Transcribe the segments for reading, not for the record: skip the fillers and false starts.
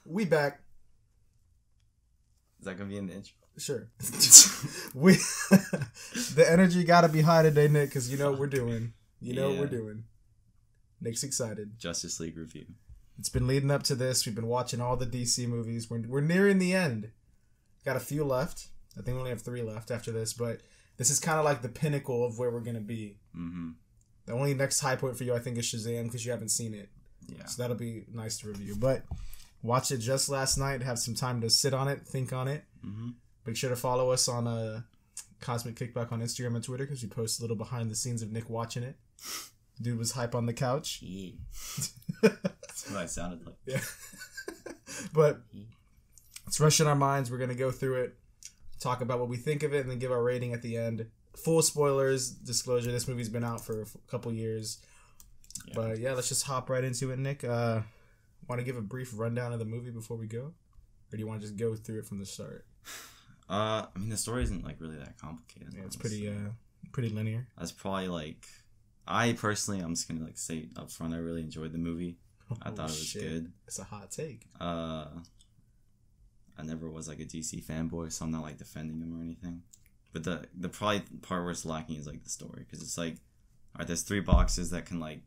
We back. Is that gonna be in the intro? Sure. The energy gotta be high today, Nick, because you know what we're doing. You know what we're doing. Nick's excited. Justice League review. It's been leading up to this. We've been watching all the DC movies. We're nearing the end. Got a few left. I think we only have 3 left after this, but this is kind of like the pinnacle of where we're gonna be. Mm-hmm. The only next high point for you, I think, is Shazam because you haven't seen it. Yeah. So that'll be nice to review. But watch it just last night. Have some time to sit on it, think on it. Mm-hmm. Make sure to follow us on Cosmic Kickback on Instagram and Twitter because we post a little behind the scenes of Nick watching it. Dude was hype on the couch. Yeah. That's what I sounded like. Yeah. But it's fresh in our minds. We're going to go through it, talk about what we think of it, and then give our rating at the end. Full spoilers, disclosure. This movie's been out for a couple years. Yeah. But yeah, let's just hop right into it, Nick. Want to give a brief rundown of the movie before we go? Or do you want to just go through it from the start? I mean, the story isn't like really that complicated. Yeah, it's pretty linear. That's probably like, I personally, I'm just gonna like say up front, I really enjoyed the movie. I thought it was good. It's a hot take. I never was like a DC fanboy, so I'm not like defending him or anything. But the probably part where it's lacking is like the story, because it's like, alright, there's 3 boxes that can like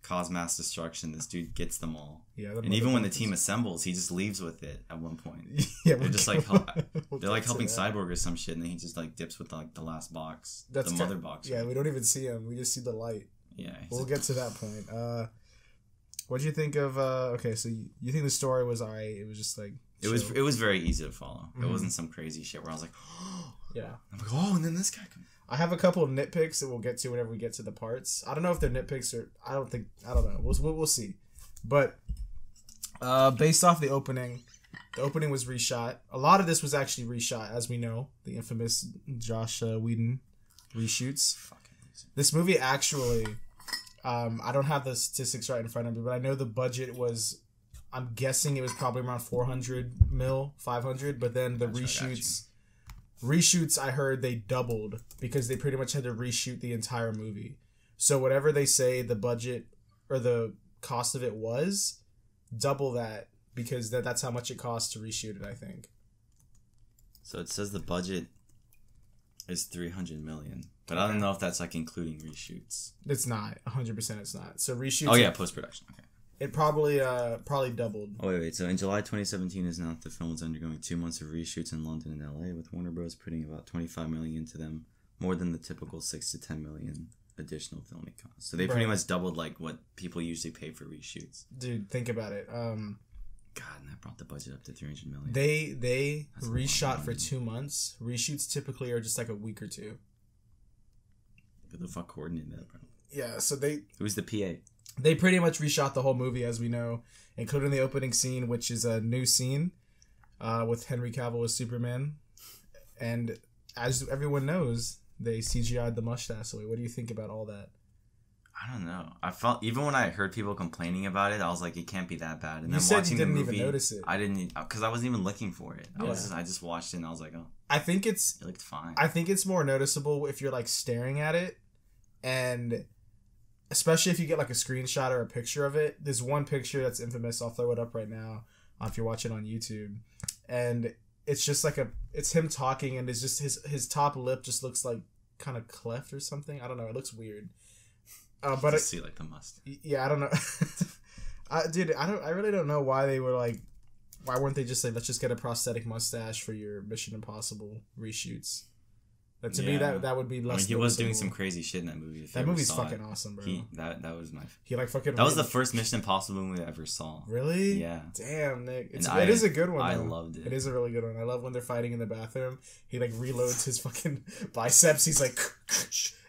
cause mass destruction. This dude gets them all. Yeah, and even when the team assembles, he just leaves with it at one point. Yeah, they're just like they're like helping Cyborg or some shit, and then he just like dips with like the last box, the mother box. Yeah, we don't even see him. We just see the light. Yeah, we'll get to that point. What do you think of? Okay, so you think the story was alright? It was just like it was very easy to follow. It wasn't some crazy shit where I was like, oh, yeah. I'm like, oh, and then this guy comes. I have a couple of nitpicks that we'll get to whenever we get to the parts. I don't know if they're nitpicks or I don't know. We'll see. But based off the opening was reshot. A lot of this was actually reshot, as we know. The infamous Josh Whedon reshoots. This movie actually, I don't have the statistics right in front of me, but I know the budget was, I'm guessing it was probably around 400 mil, 500, but then the reshoots, I heard they doubled because they pretty much had to reshoot the entire movie. So whatever they say the budget or the cost of it was, double that because that's how much it costs to reshoot it, I think. So it says the budget is 300 million, but I don't know if that's like including reshoots. It's not. 100% it's not. So reshoots. Oh yeah, post-production. Okay. It probably doubled. Oh, wait. So in July 2017 is announced the film is undergoing 2 months of reshoots in London and LA, with Warner Bros. Putting about $25 million into them, more than the typical $6 to $10 million additional filming costs. So they pretty much doubled like what people usually pay for reshoots. Dude, think about it. God, and that brought the budget up to $300 million. They reshot for 2 months. Reshoots typically are just like a week or 2. Who the fuck coordinated that, bro? Yeah, so who's the PA? They pretty much reshot the whole movie, as we know, including the opening scene, which is a new scene with Henry Cavill as Superman. And as everyone knows, they CGI'd the mustache away. What do you think about all that? I don't know. I felt, even when I heard people complaining about it, I was like, it can't be that bad. And you then said watching you didn't the movie, even notice it. I didn't, because I wasn't even looking for it. Yeah. I just watched it and I was like, oh. I think it looked fine. I think it's more noticeable if you're like staring at it, and especially if you get like a screenshot or a picture of it. There's one picture that's infamous. I'll throw it up right now if you're watching on YouTube. And it's just like it's him talking, and it's just his top lip just looks like kind of cleft or something. I don't know. It looks weird. But I see like the mustache. Yeah, I don't know. I really don't know why they were like, why weren't they just like, let's just get a prosthetic mustache for your Mission Impossible reshoots? To me, that would be less. I mean, he was doing some crazy shit in that movie. That movie's fucking awesome, bro. That was my. He like fucking. That was the first Mission Impossible movie I ever saw. Really? Yeah. Damn, Nick. It is a good one. I loved it. It is a really good one. I love when they're fighting in the bathroom. He like reloads his fucking biceps. He's like,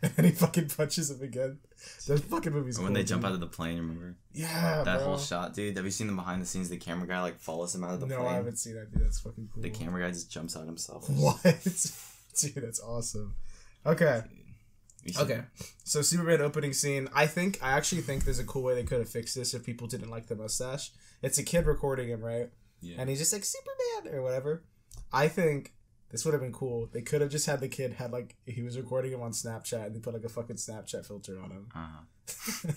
and then he fucking punches him again. That fucking movie's. Or when they jump out of the plane, remember? Yeah, that whole shot, dude. Have you seen the behind the scenes? The camera guy like follows him out of the plane. No, I haven't seen that, dude. That's fucking cool. The camera guy just jumps out himself. What? Dude, that's awesome. Okay. So Superman opening scene. I actually think there's a cool way they could have fixed this if people didn't like the mustache. It's a kid recording him, right? Yeah. And he's just like Superman or whatever. I think this would have been cool. They could have just had the kid he was recording him on Snapchat and they put like a fucking Snapchat filter on him. Uh-huh.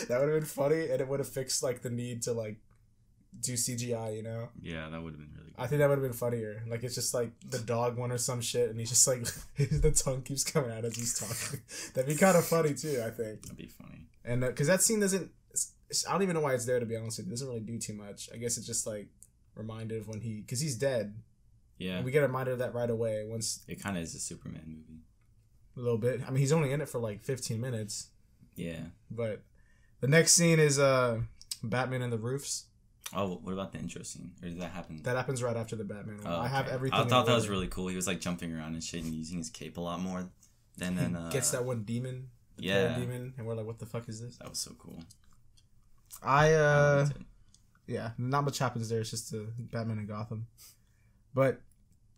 That would have been funny, and it would have fixed like the need to like do CGI, you know? Yeah, that would have been really good. I think that would have been funnier. Like, it's just like the dog one or some shit, and he's just like, the tongue keeps coming out as he's talking. That'd be kind of funny too, I think. That'd be funny. And because that scene doesn't, I don't even know why it's there, to be honest with you. It doesn't really do too much. I guess it's just like reminded of when because he's dead. Yeah. And we get reminded of that right away. Once it kind of is a Superman movie. A little bit. I mean, he's only in it for like 15 minutes. Yeah. But the next scene is Batman and the Roofs. Oh, what about the intro scene? Or did that happen? That happens right after the Batman one. Oh, okay. I have everything. I thought that was really cool. He was like jumping around and shit and using his cape a lot more. Then gets that one demon. Yeah. Demon, and we're like, what the fuck is this? That was so cool. Yeah, not much happens there. It's just Batman and Gotham. But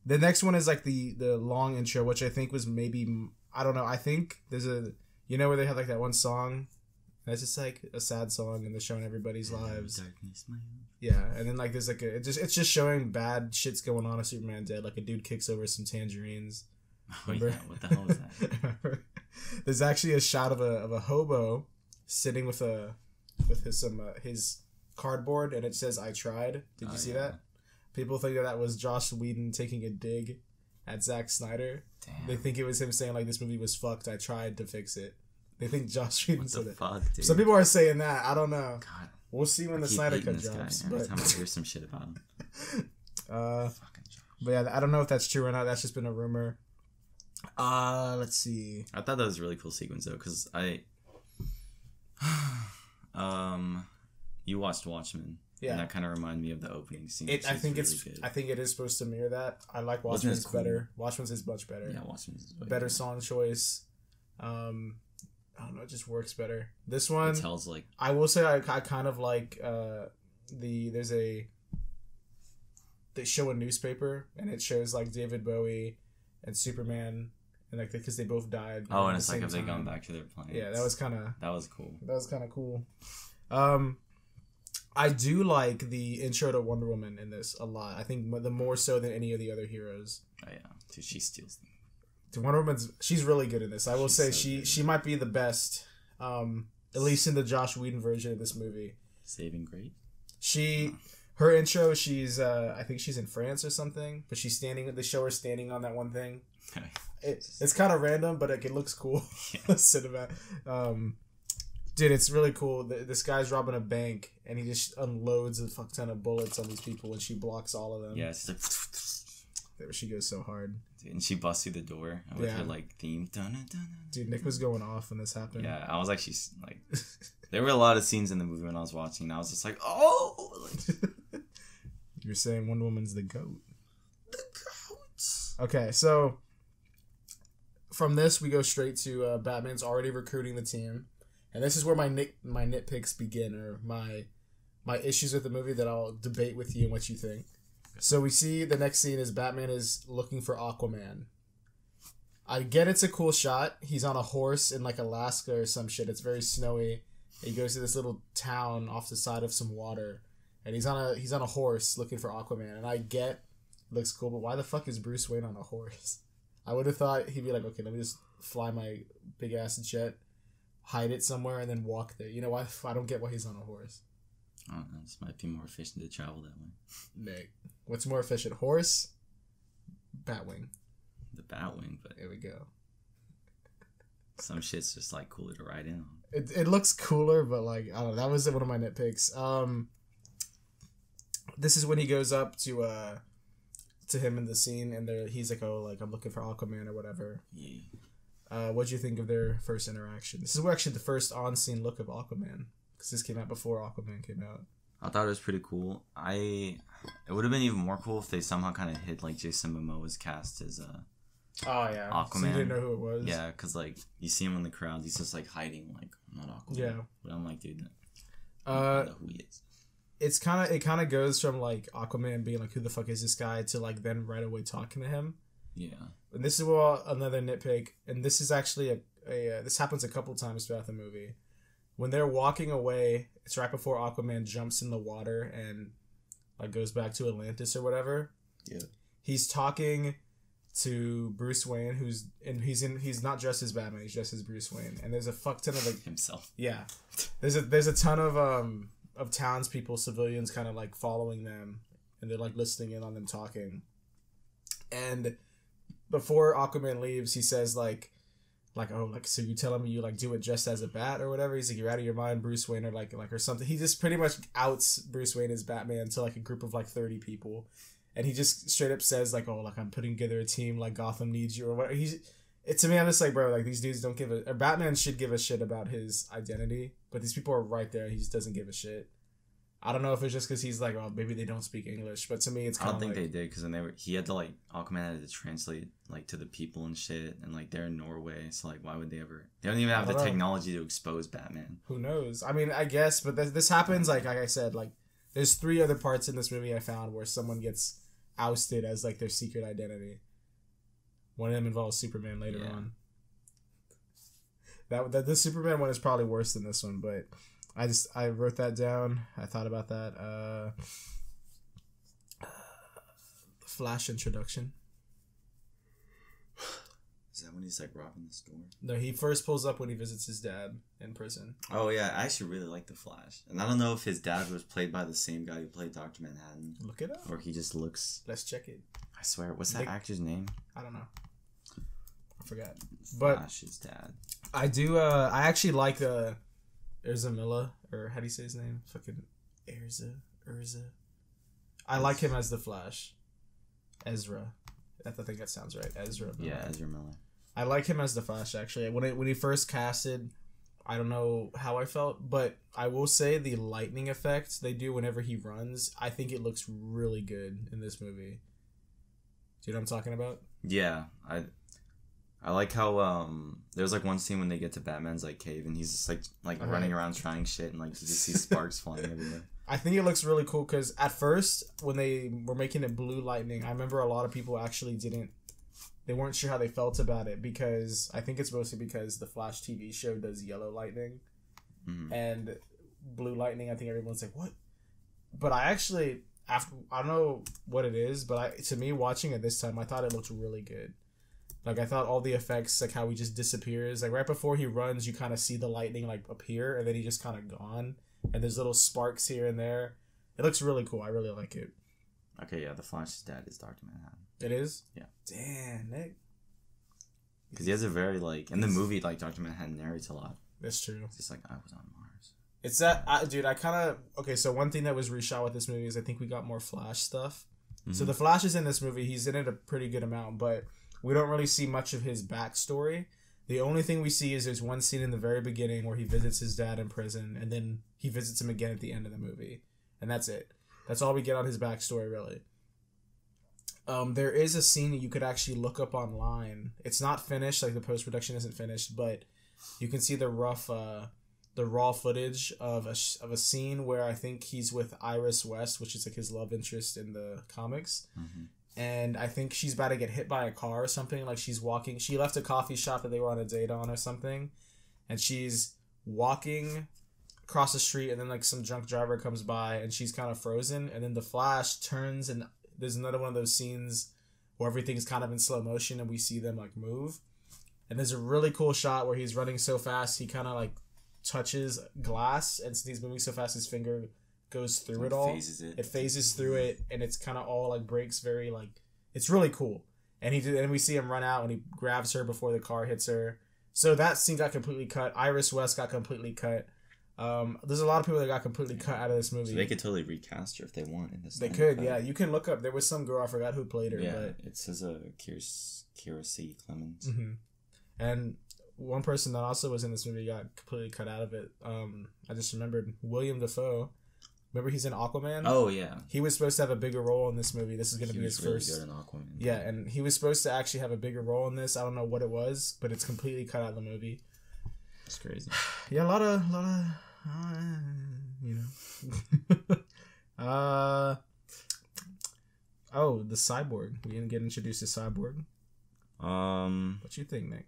the next one is like the long intro, which I think was maybe, I don't know. I think there's where they have like that one song that's just like a sad song and they're showing everybody's lives. Darkness, my yeah, and then like there's like it's just showing bad shit's going on. A Superman dead, like a dude kicks over some tangerines. Oh yeah, what the hell is that? There's actually a shot of a hobo sitting with his cardboard, and it says "I tried." Did you see that? People think that was Joss Whedon taking a dig at Zack Snyder. Damn. They think it was him saying like this movie was fucked. I tried to fix it. They think Joss Whedon said it. Fuck, dude? Some people are saying that. I don't know. God, we'll see when the Snyder Cut drops. Every time I hear some shit about him. But yeah, I don't know if that's true or not. That's just been a rumor. Let's see. I thought that was a really cool sequence though, because you watched Watchmen. Yeah, and that kind of reminded me of the opening scene. I think it is supposed to mirror that. I like Watchmen's better. Watchmen's is much better. Yeah, Watchmen's is better song choice. I don't know, it just works better. This one, it tells like, I will say I kind of like they show a newspaper and it shows like David Bowie and Superman, and like because they both died. Oh, and it's like if they gone back to their planet. Yeah, that was kind of cool. I do like the intro to Wonder Woman in this a lot. I think the more so than any of the other heroes. Oh yeah, dude, she steals them. Dude, Wonder Woman's she's really good in this. I will say she might be the best, at least in the Joss Whedon version of this movie. Saving Grace. Her intro, she's I think she's in France or something, but she's standing. They show her standing on that one thing. It's kind of random, but like, it looks cool. Yeah. Cinema. Dude, it's really cool. This guy's robbing a bank, and he just unloads a fuck ton of bullets on these people, and she blocks all of them. Yeah, it's like... She goes so hard. Dude, and she busts through the door with her, like, theme. Dude, Nick was going off when this happened. Yeah, I was actually, like... There were a lot of scenes in the movie when I was watching, and I was just like, oh! Like, you're saying Wonder Woman's the GOAT. The GOAT! Okay, so... From this, we go straight to Batman's already recruiting the team. And this is where my nitpicks begin, or my issues with the movie that I'll debate with you and what you think. So we see the next scene is Batman is looking for Aquaman. I get it's a cool shot. He's on a horse in like Alaska or some shit. It's very snowy. He goes to this little town off the side of some water, and he's on a horse looking for Aquaman. And I get it looks cool, but why the fuck is Bruce Wayne on a horse? I would have thought he'd be like, okay, let me just fly my big ass jet, hide it somewhere, and then walk there. You know why? I don't get why he's on a horse. I don't know. This might be more efficient to travel that way. Nick, what's more efficient, horse, Batwing? The Batwing, but there we go. Some shit's just like cooler to ride in on. It looks cooler, but like I don't know. That was one of my nitpicks. This is when he goes up to him in the scene, and he's like, oh, like I'm looking for Aquaman or whatever. Yeah. What'd you think of their first interaction? This is actually the first on-scene look of Aquaman, because this came out before Aquaman came out. I thought it was pretty cool. It would have been even more cool if they somehow kind of hid like Jason Momoa's cast as oh yeah, Aquaman. So you didn't know who it was. Yeah, because like you see him in the crowd, he's just like hiding, like I'm not Aquaman. Yeah, but I'm like, dude, I don't know who he is. It kind of goes from like Aquaman being like, who the fuck is this guy, to like then right away talking to him. Yeah. And this is another nitpick, and this is actually this happens a couple times throughout the movie. When they're walking away, it's right before Aquaman jumps in the water and like goes back to Atlantis or whatever. Yeah. He's talking to Bruce Wayne, he's not dressed as Batman, he's dressed as Bruce Wayne, and there's a fuck ton of like himself. Yeah. There's a ton of of townspeople, civilians, kind of like following them, and they're like listening in on them talking. And before Aquaman leaves, he says like, oh, like, so you telling me you like do it just as a bat or whatever? He's like, you're out of your mind, Bruce Wayne, or like or something. He just pretty much outs Bruce Wayne as Batman to like a group of like 30 people, and he just straight up says like, oh, like I'm putting together a team, like Gotham needs you or whatever. To me, I'm just like, bro, like these dudes don't give or Batman should give a shit about his identity, but these people are right there, and he just doesn't give a shit. I don't know if it's just because he's like, oh, maybe they don't speak English, but to me, it's kind of I don't think they did, because he had to like, Aquaman had to translate like to the people and shit, and like they're in Norway, so like why would they ever? They don't even have the technology to expose Batman. Who knows? I mean, I guess, but this happens like I said, like there's 3 other parts in this movie I found where someone gets ousted as like their secret identity. One of them involves Superman later on. That the Superman one is probably worse than this one, but I wrote that down. I thought about that. Flash introduction. Is that when he's like robbing the store? No, he first pulls up when he visits his dad in prison. Oh yeah, I actually really like the Flash, and I don't know if his dad was played by the same guy who played Dr. Manhattan. Look it up. Or he just looks. Let's check it. I swear, what's that actor's name? I don't know. I forgot. But Flash's dad. I do. I actually like Ezra Miller, or how do you say his name? Fucking Urza. I like him as the Flash. Ezra. I think that sounds right. Ezra Miller. Yeah, Ezra Miller. I like him as the Flash, actually. When he first casted, I don't know how I felt, but I will say the lightning effect they do whenever he runs, I think it looks really good in this movie. Do you know what I'm talking about? Yeah, I like how there's like one scene when they get to Batman's like cave, and he's just like running around trying shit, and like you just see sparks flying everywhere. I think it looks really cool because at first when they were making it blue lightning, I remember a lot of people actually they weren't sure how they felt about it, because I think it's mostly because the Flash TV show does yellow lightning, and blue lightning. I think everyone's like, what? But I actually, I don't know what it is, but to me watching it this time, I thought it looked really good. Like, I thought all the effects, like how he just disappears, like right before he runs, you kind of see the lightning like appear, and then he just kind of gone, and there's little sparks here and there. It looks really cool. I really like it. Okay, yeah, the Flash's dad is Dr. Manhattan. It is? Yeah. Damn, Nick. Because he has a very, like, in the movie, like, Dr. Manhattan narrates a lot. That's true. It's just like, I was on Mars. It's that, dude, I kind of, okay, so one thing that was reshot with this movie is I think we got more Flash stuff. So the Flash is in this movie. He's in it a pretty good amount, but we don't really see much of his backstory. The only thing we see is there's one scene in the very beginning where he visits his dad in prison, and then he visits him again at the end of the movie. And that's it. That's all we get on his backstory, really. There is a scene that you could actually look up online. It's not finished, like the post-production isn't finished, but you can see the raw footage of a scene where I think he's with Iris West, which is like his love interest in the comics. And I think she's about to get hit by a car or something. Like, she left a coffee shop that they were on a date on or something, and she's walking across the street, and then like some drunk driver comes by, and she's kind of frozen, and then the Flash turns, and there's another one of those scenes where everything's kind of in slow motion, and we see them like move. And there's a really cool shot where he's running so fast he kind of like touches glass, and since he's moving so fast, his finger goes through it all. It phases through it, and it's kind of all like breaks very like, it's really cool. And we see him run out, and he grabs her before the car hits her. So that scene got completely cut. Iris West got completely cut. There's a lot of people that got completely cut out of this movie. So they could totally recast her if they want in this. They could, yeah. You can look up. There was some girl, I forgot who played her. Yeah, but it says Kira C. Clemens. And one person that also was in this movie got completely cut out of it. I just remembered William Dafoe. Remember, he's in Aquaman? Oh, yeah. He was supposed to have a bigger role in this movie. This is going to be his really first. Good in Aquaman. Yeah, and he was supposed to actually have a bigger role in this. I don't know what it was, but it's completely cut out of the movie. It's crazy. Yeah, a lot of you know. Oh, the Cyborg. We didn't get introduced to Cyborg. What you think, Nick?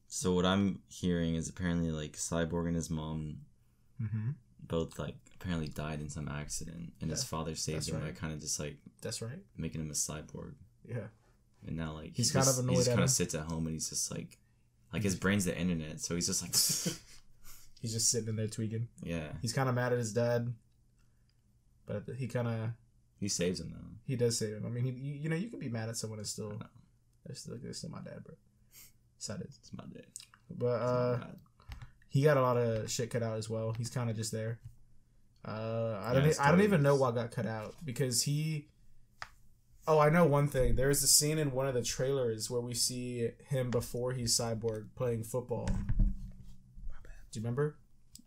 So what I'm hearing is apparently like Cyborg and his mom both like apparently died in some accident, and his father saved him by kind of just like making him a cyborg. Yeah. And now like he's kind of annoyed. He just kind of sits at home, and he's just like his brain's the internet, so he's just like He's just sitting in there tweaking. Yeah. He's kind of mad at his dad, but he saves him though. He does save him. I mean, you know, you can be mad at someone and still, they're still my dad, bro. It's my dad. But he got a lot of shit cut out as well. He's kind of just there. I don't even know what got cut out because he. Oh, I know one thing. There is a scene in one of the trailers where we see him before he's Cyborg playing football. Do you remember?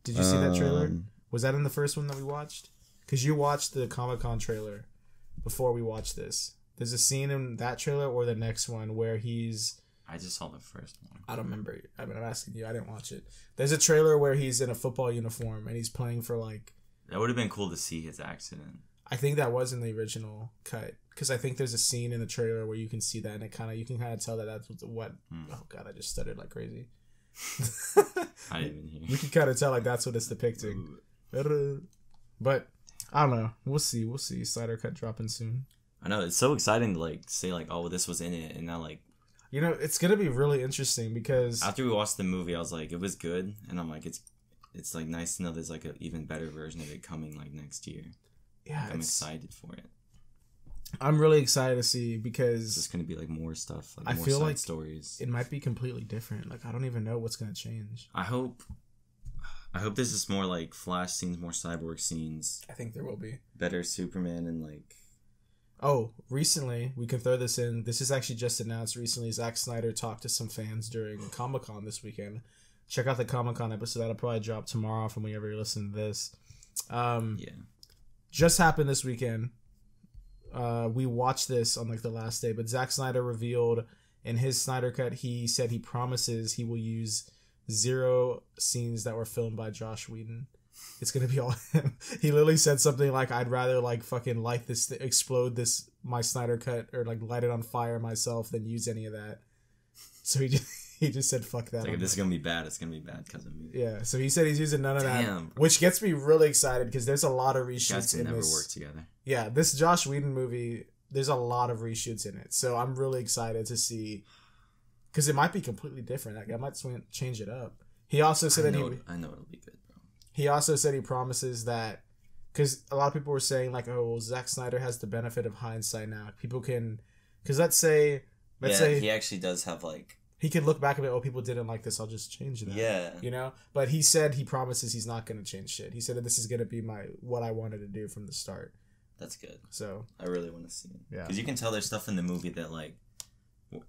Did you see that trailer? Was that in the first one that we watched? Because you watched the Comic-Con trailer before we watched this. There's a scene in that trailer or the next one where he's... I just saw the first one. I don't remember. I mean, I'm asking you. I didn't watch it. There's a trailer where he's in a football uniform and he's playing for like... That would have been cool to see his accident. I think that was in the original cut. Because I think there's a scene in the trailer where you can see that and you can kind of tell that that's what... Oh, God, I just stuttered like crazy. I didn't even hear. You can kind of tell like that's what it's depicting. But I don't know. We'll see. Synder Cut dropping soon. I know it's so exciting to like say like, oh, this was in it, and now like, you know, it's gonna be really interesting because after we watched the movie, I was like, it was good, and I'm like, it's like nice to know there's like an even better version of it coming like next year. Yeah, like, I'm excited for it. I'm really excited to see because it's just gonna be like more stuff. Like I more feel side like stories. It might be completely different. Like I don't even know what's gonna change. I hope this is more like Flash scenes, more Cyborg scenes. I think there will be better Superman and like. Oh, recently we can throw this in. This is actually just announced recently. Zack Snyder talked to some fans during Comic-Con this weekend. Check out the Comic-Con episode. That'll probably drop tomorrow from whenever you listen to this. Yeah. Just happened this weekend. We watched this on like the last day, but Zack Snyder revealed in his Snyder Cut, he said he promises he will use 0 scenes that were filmed by Joss Whedon. It's gonna be all him. He literally said something like, "I'd rather like fucking light this, explode this my Snyder Cut, or like light it on fire myself than use any of that." So he just said, "Fuck that." Like, if this is gonna be bad, it's gonna be bad because of me. Yeah. So he said he's using none of that, bro. which gets me really excited because there's a lot of reshoots guys can in never this. work together. Yeah, this Joss Whedon movie, there's a lot of reshoots in it, so I'm really excited to see because it might be completely different. Like I might change it up. He also said I know it'll be good, bro. He also said he promises that because a lot of people were saying like, oh, well, Zack Snyder has the benefit of hindsight now. People can, because let's say he actually does have like. He could look back and be, oh, people didn't like this, I'll just change that. Yeah. You know? But he said he promises he's not going to change shit. He said that this is going to be what I wanted to do from the start. That's good. So. I really want to see it. Yeah. Because you can tell there's stuff in the movie that, like,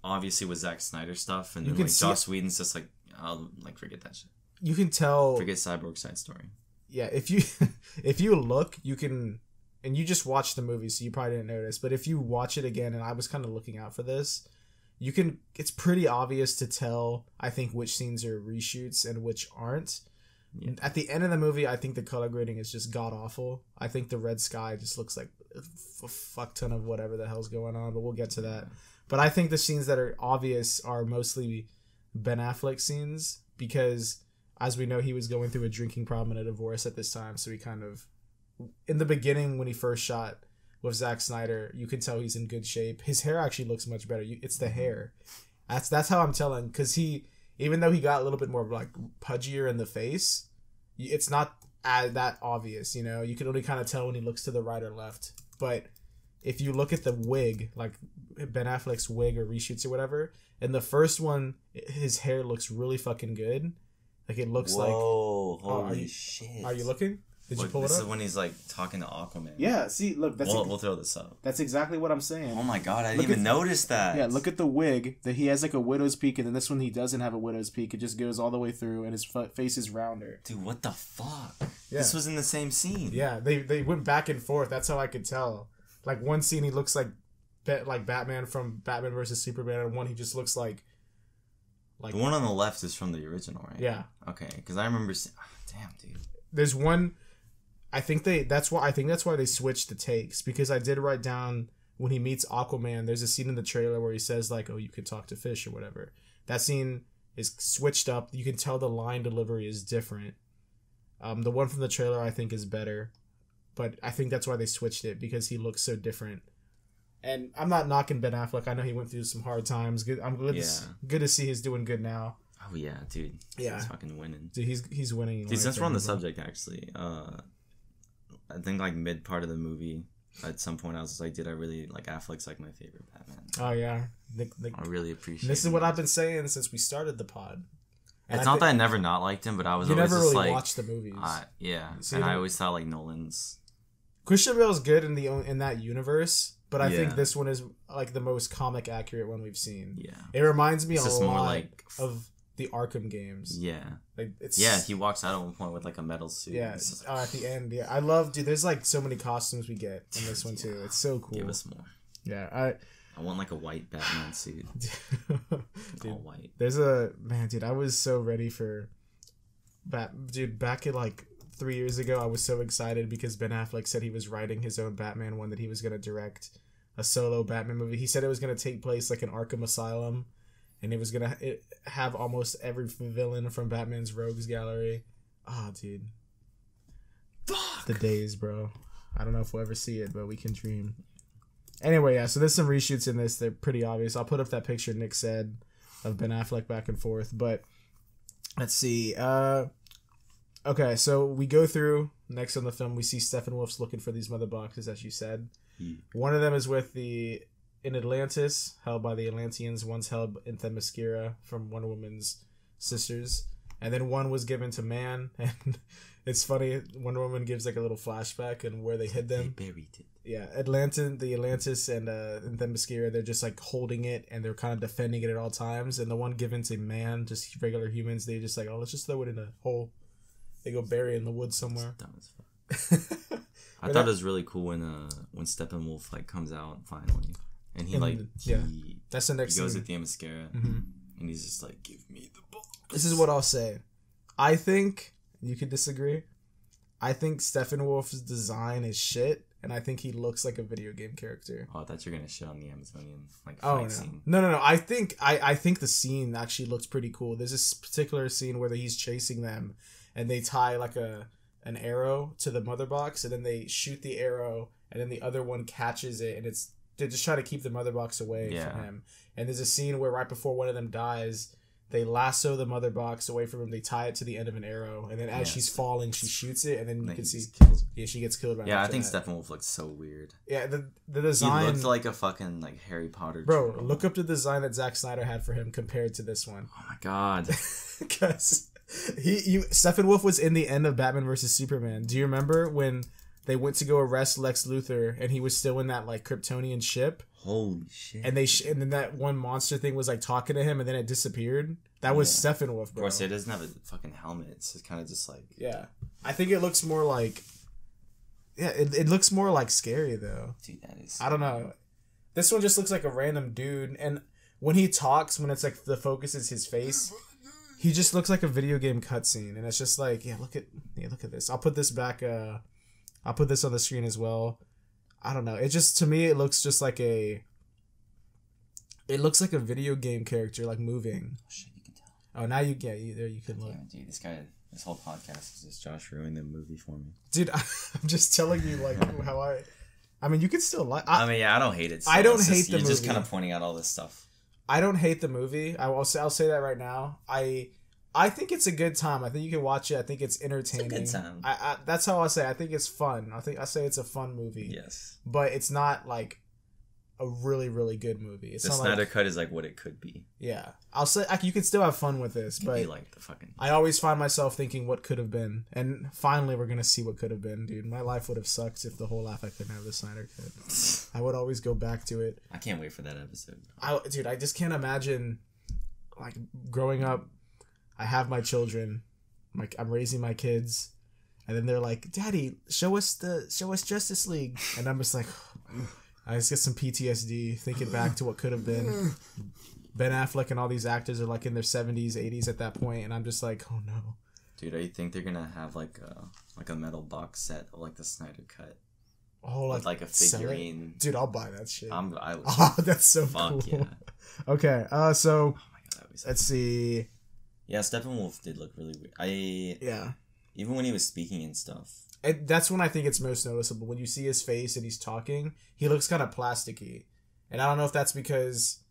obviously was Zack Snyder stuff. And you then, like, Joss Whedon's just like, I'll, like, forget that shit. You can tell. Forget Cyborg side story. Yeah. If you look, you can. And you just watched the movie, so you probably didn't notice. But if you watch it again, and I was kind of looking out for this. It's pretty obvious to tell, I think, which scenes are reshoots and which aren't. Yeah. At the end of the movie, I think the color grading is just god-awful. I think the red sky just looks like a fuck ton of whatever the hell's going on, but we'll get to that. But I think the scenes that are obvious are mostly Ben Affleck scenes, because, as we know, he was going through a drinking problem and a divorce at this time, so he kind of... In the beginning, when he first shot... with Zack Snyder, you can tell he's in good shape. His hair actually looks much better. It's the hair. That's how I'm telling. Because even though he got a little bit more like pudgier in the face, it's not that obvious. You know, you can only kind of tell when he looks to the right or left. But if you look at the wig, like Ben Affleck's wig or reshoots or whatever, in the first one, his hair looks really fucking good. Like it looks like. Whoa! Holy shit! Are you looking? Did you pull it up? This is when he's like talking to Aquaman. Yeah, see, look, we'll throw this up. That's exactly what I'm saying. Oh my god, I didn't even notice that. Yeah, look at the wig. That he has like a widow's peak, and then this one he doesn't have a widow's peak. It just goes all the way through, and his face is rounder. Dude, what the fuck? Yeah. This was in the same scene. Yeah, they went back and forth. That's how I could tell. Like one scene he looks like Batman from Batman versus Superman, and one he just looks like the one on the left is from the original, right? Yeah. Okay, because I remember. Damn, dude. There's one. I think that's why they switched the takes, because I did write down when he meets Aquaman, there's a scene in the trailer where he says like, "Oh, you could talk to fish" or whatever. That scene is switched up. You can tell the line delivery is different. The one from the trailer I think is better, but I think that's why they switched it, because he looks so different. And I'm not knocking Ben Affleck. I know he went through some hard times. I'm good. Good to see he's doing good now. Oh yeah, dude. Yeah, he's fucking winning. Dude, he's winning. Dude, since we're on the subject, actually, I think like mid part of the movie, at some point I was just like, dude, I really like Affleck's like my favorite Batman. Oh yeah, I really appreciate. This is what I've been saying since we started the pod. And it's not that I never not liked him, but I was always never just really like watched the movies. Yeah, and I always thought like Nolan's. Christian Bale's good in that universe, but I think this one is like the most comic accurate one we've seen. Yeah, it reminds me a lot of the Arkham games. Yeah, like it's he walks out at one point with like a metal suit. Yeah, at the end. Yeah, I love, dude. There's like so many costumes we get in this one too. It's so cool. Give us more. Yeah, I want like a white Batman suit. Dude, all white. There's dude. I was so ready for dude. Back in like 3 years ago, I was so excited because Ben Affleck said he was writing his own Batman one, that he was gonna direct a solo Batman movie. He said it was gonna take place like in Arkham Asylum, and it was gonna have almost every villain from Batman's Rogues Gallery. Oh, dude. Fuck. The days, bro. I don't know if we'll ever see it, but we can dream. Anyway, yeah, so there's some reshoots in this. They're pretty obvious. I'll put up that picture Nick said of Ben Affleck back and forth. But let's see. Okay, so we go through. Next on the film, we see Steppenwolf's looking for these mother boxes, as you said. Yeah. One of them is in Atlantis, held by the Atlanteans, once held in Themyscira from Wonder Woman's sisters. And then one was given to Man. And it's funny, Wonder Woman gives like a little flashback and where they hid them. They buried it. Yeah, the Atlantis and Themyscira, they're just like holding it and they're kind of defending it at all times. And the one given to Man, just regular humans, they just like, oh, let's just throw it in a hole. They go bury it in the woods somewhere. Dumb as fuck. I thought it was really cool when Steppenwolf like comes out finally, and that's the next. He goes at the Themyscira, and he's just like, "Give me the box." This is what I'll say. I think you could disagree. I think Steppenwolf's design is shit, and I think he looks like a video game character. Oh, I thought you were gonna shit on the Amazonian fight scene. No. I think the scene actually looks pretty cool. There's this particular scene where he's chasing them, and they tie like an arrow to the mother box, and then they shoot the arrow, and then the other one catches it, and they're just trying to keep the mother box away from him. And there's a scene where right before one of them dies, they lasso the mother box away from him. They tie it to the end of an arrow, and then as she's falling, she shoots it, and then you can see she gets killed. Right I think Steppenwolf looks so weird. Yeah, the design. He looked like a fucking like Harry Potter. Bro, troll. Look up the design that Zack Snyder had for him compared to this one. Oh my god. Because Steppenwolf was in the end of Batman vs Superman. Do you remember when they went to go arrest Lex Luthor and he was still in that like Kryptonian ship? Holy shit! And and then that one monster thing was like talking to him, and then it disappeared. That was Steppenwolf, bro. Of course, it doesn't have a fucking helmet. It's just kind of just like I think it looks more like it looks more like scary though. Dude, that is. I don't know. This one just looks like a random dude, and when he talks, when it's like the focus is his face, he just looks like a video game cutscene, and it's just like, look at this. I'll put this back. I'll put this on the screen as well. I don't know. It just, to me, it looks just like it looks like a video game character, like moving. Oh shit, you can tell. Oh, now you can look. Damn, dude, this whole podcast is just Josh ruining the movie for me. Dude, I'm just telling you like how I mean, you can still like. I don't hate it. I don't hate the movie. You're just kind of pointing out all this stuff. I don't hate the movie. I'll say that right now. I think it's a good time. I think you can watch it. I think it's entertaining. It's a good time. I that's how I say. I think it's fun. I say it's a fun movie. Yes. But it's not like a really, really good movie. It's the not Snyder Cut is like what it could be. Yeah. I'll say you can still have fun with this, but be like the fucking. I always find myself thinking what could have been, and finally we're gonna see what could have been, dude. My life would have sucked if the whole life I couldn't have the Snyder Cut. I would always go back to it. I can't wait for that episode. Dude, I just can't imagine like growing up. I have my children, I'm raising my kids, and then they're like, "Daddy, show us Justice League," and I'm just like, I just get some PTSD thinking back to what could have been. Ben Affleck and all these actors are like in their 70s, 80s at that point, and I'm just like, oh no. Dude, do you think they're gonna have like a metal box set of like the Snyder Cut? Oh, like a figurine. Dude, I'll buy that shit. That's so cool. Yeah. Okay, so oh my God, let's see. Yeah, Steppenwolf did look really weird. Even when he was speaking and stuff. That's when I think it's most noticeable. When you see his face and he's talking, he looks kind of plasticky. And I don't know if that's because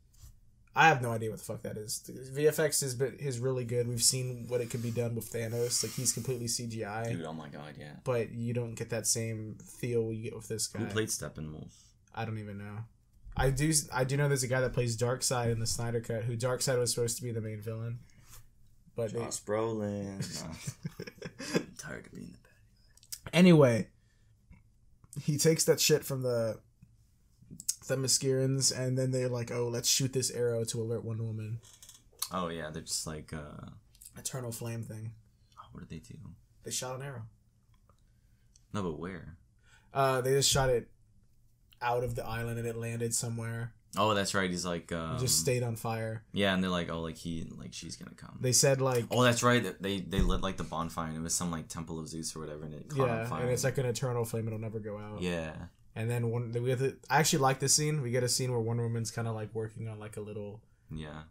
I have no idea what the fuck that is. VFX is really good. We've seen what it could be done with Thanos. Like, he's completely CGI. Dude, oh my god, yeah. But you don't get that same feel you get with this guy. Who played Steppenwolf? I don't even know. I do know there's a guy that plays Darkseid in the Snyder Cut, who Darkseid was supposed to be the main villain. But Josh Brolin. I'm tired of being the bad guy. Anyway, he takes that shit from the Themyscirans, and then they're like, oh, let's shoot this arrow to alert Wonder Woman. Oh, yeah, they're just like... Eternal Flame thing. Oh, what did they do? They shot an arrow. No, but where? They just shot it out of the island, and it landed somewhere. Oh, that's right. He's like... It just stayed on fire. Yeah, and they're like, oh, like, she's gonna come. They said, like... Oh, that's right. They lit, like, the bonfire, and it was some, like, Temple of Zeus or whatever, and it caught on fire. And it's like an eternal flame. It'll never go out. Yeah. And then I actually like this scene. We get a scene where Wonder Woman's kind of, like, working on, like, a little... Yeah.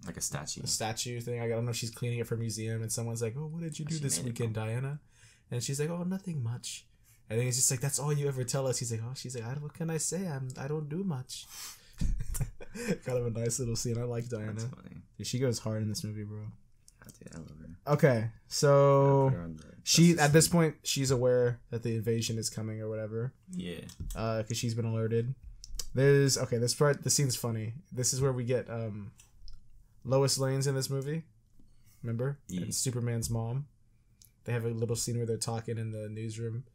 Like a statue. A statue thing. I don't know if she's cleaning it for a museum, and someone's like, oh, what did you do this weekend, Diana? And she's like, oh, nothing much. And then he's just like, that's all you ever tell us. He's like, oh, she's like, what can I say? I don't do much. Kind of a nice little scene. I like Diana. That's funny. Dude, she goes hard in this movie, bro. Dude, I love her. Okay, so she at this point she's aware that the invasion is coming or whatever. Yeah. Because she's been alerted. This part, the scene's funny. This is where we get Lois Lanes in this movie. Remember? Yeah. And Superman's mom. They have a little scene where they're talking in the newsroom.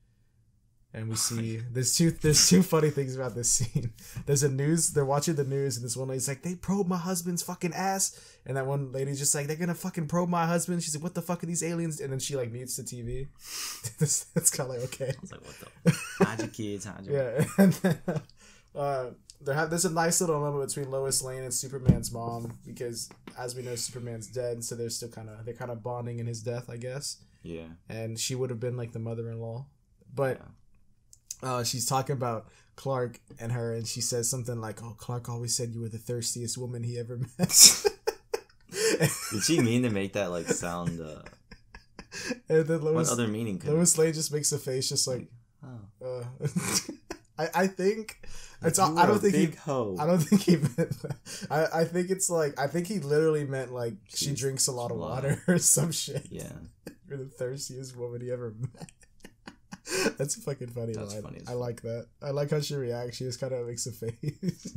And we see there's two funny things about this scene. They're watching the news, and this one lady's like, they probe my husband's fucking ass, and that one lady's just like, they're gonna fucking probe my husband. She's like, what the fuck are these aliens? And then she like mutes the TV. That's kind of like, okay. I was like, what the hide your kids, hide your yeah. And then, there's a nice little moment between Lois Lane and Superman's mom, because as we know, Superman's dead, so they're kind of bonding in his death, I guess. Yeah. And she would have been like the mother-in-law, but. Yeah. She's talking about Clark and her, and she says something like, oh, Clark always said you were the thirstiest woman he ever met. Did she mean to make that, like, sound, and then what other meaning could Lois Lane just makes a face just like, oh. I think... It's, I don't think he meant that. I think it's like, I think he literally meant, like, she drinks a lot of water or some shit. Yeah. You're the thirstiest woman he ever met. That's a fucking funny line. Funny I like that. I like how she reacts. She just kind of makes a face.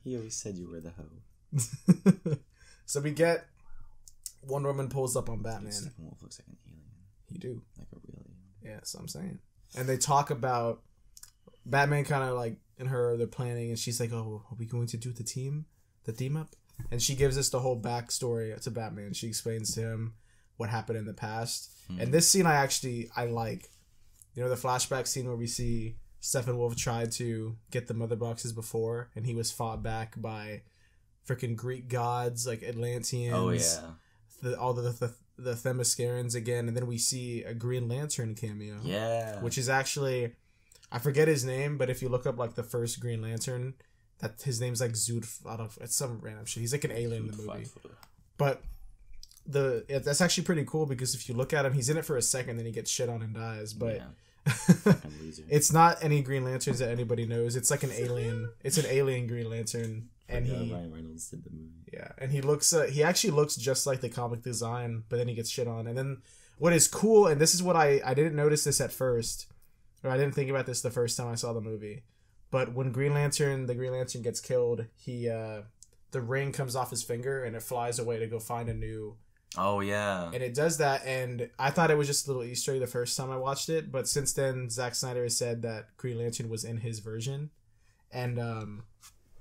He always said you were the hoe. So we get Wonder Woman pulls up on Batman. Steppenwolf looks like an alien. He do. Like a real alien. Yeah, that's what I'm saying. And they talk about Batman kind of like in her, they're planning, and she's like, oh, are we going to do the team up? And she gives us the whole backstory to Batman. She explains to him what happened in the past. And this scene I like. You know, the flashback scene where we see Steppenwolf tried to get the mother boxes before, and he was fought back by freaking Greek gods like Atlanteans. Oh yeah. All the Themyscirans again, and then we see a Green Lantern cameo. Yeah. Which is actually, I forget his name, but if you look up like the first Green Lantern, that his name's like Zood. I don't know, it's some random shit. He's like an alien in the movie. But that's actually pretty cool, because if you look at him, he's in it for a second, then he gets shit on and dies. But it's not any Green Lanterns that anybody knows. It's like an alien. It's an alien Green Lantern, and Ryan Reynolds did the movie. Yeah, and he actually looks just like the comic design, but then he gets shit on. And then what is cool, and this is what I didn't notice this at first, or I didn't think about this the first time I saw the movie, but when the Green Lantern gets killed, the ring comes off his finger and it flies away to go find a new. Oh, yeah. And it does that, and I thought it was just a little Easter egg the first time I watched it, but since then, Zack Snyder has said that Green Lantern was in his version, and, oh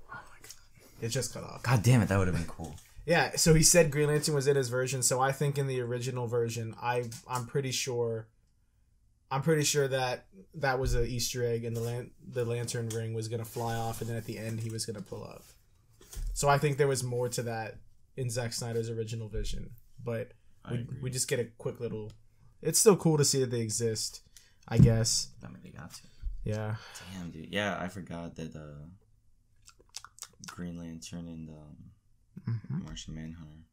my god. It just cut off. God damn it, that would have been cool. Yeah, so he said Green Lantern was in his version, so I think in the original version, I'm pretty sure that was an Easter egg, and the lantern ring was going to fly off, and then at the end, he was going to pull up. So I think there was more to that in Zack Snyder's original vision. But we just get a quick little... It's still cool to see that they exist, I guess. I mean, they got to. Yeah. Damn, dude. Yeah, I forgot that Green Lantern and Martian Manhunter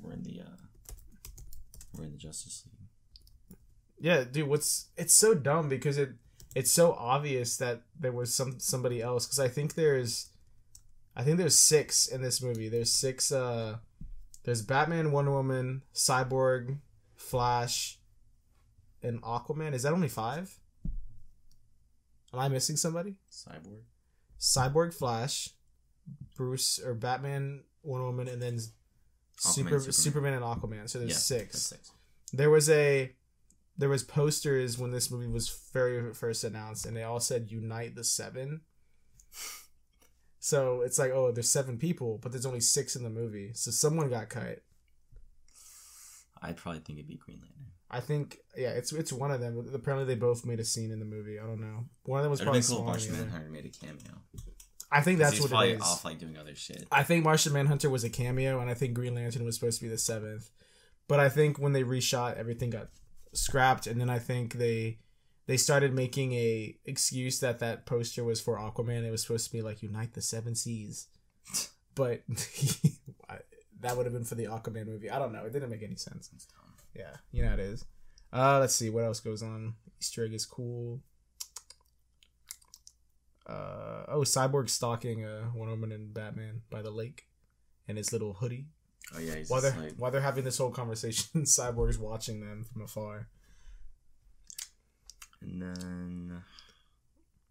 were in the Justice League. Yeah, dude. It's so dumb because it's so obvious that there was somebody else, because I think there's 6 in this movie. There's 6. There's Batman, Wonder Woman, Cyborg, Flash, and Aquaman. Is that only 5? Am I missing somebody? Cyborg, Flash, Bruce or Batman, Wonder Woman, and then Superman and Aquaman. So there's 6. That's 6. There was posters when this movie was very first announced, and they all said "Unite the 7." So it's like, oh, there's 7 people, but there's only 6 in the movie. So someone got cut. I'd probably think it'd be Green Lantern. I think, yeah, it's one of them. Apparently, they both made a scene in the movie. I don't know. One of them was probably cool. Martian Manhunter made a cameo. I think that's what it is. He's probably off like doing other shit. I think Martian Manhunter was a cameo, and I think Green Lantern was supposed to be the 7th. But I think when they reshot, everything got scrapped, and then I think they started making a excuse that poster was for Aquaman. It was supposed to be like "Unite the 7 Seas," but that would have been for the Aquaman movie. I don't know. It didn't make any sense. Yeah, you know how it is. Let's see what else goes on. Easter egg is cool. Cyborg stalking Wonder Woman and Batman by the lake in his little hoodie. Oh yeah, while they're having this whole conversation, Cyborg's watching them from afar. And then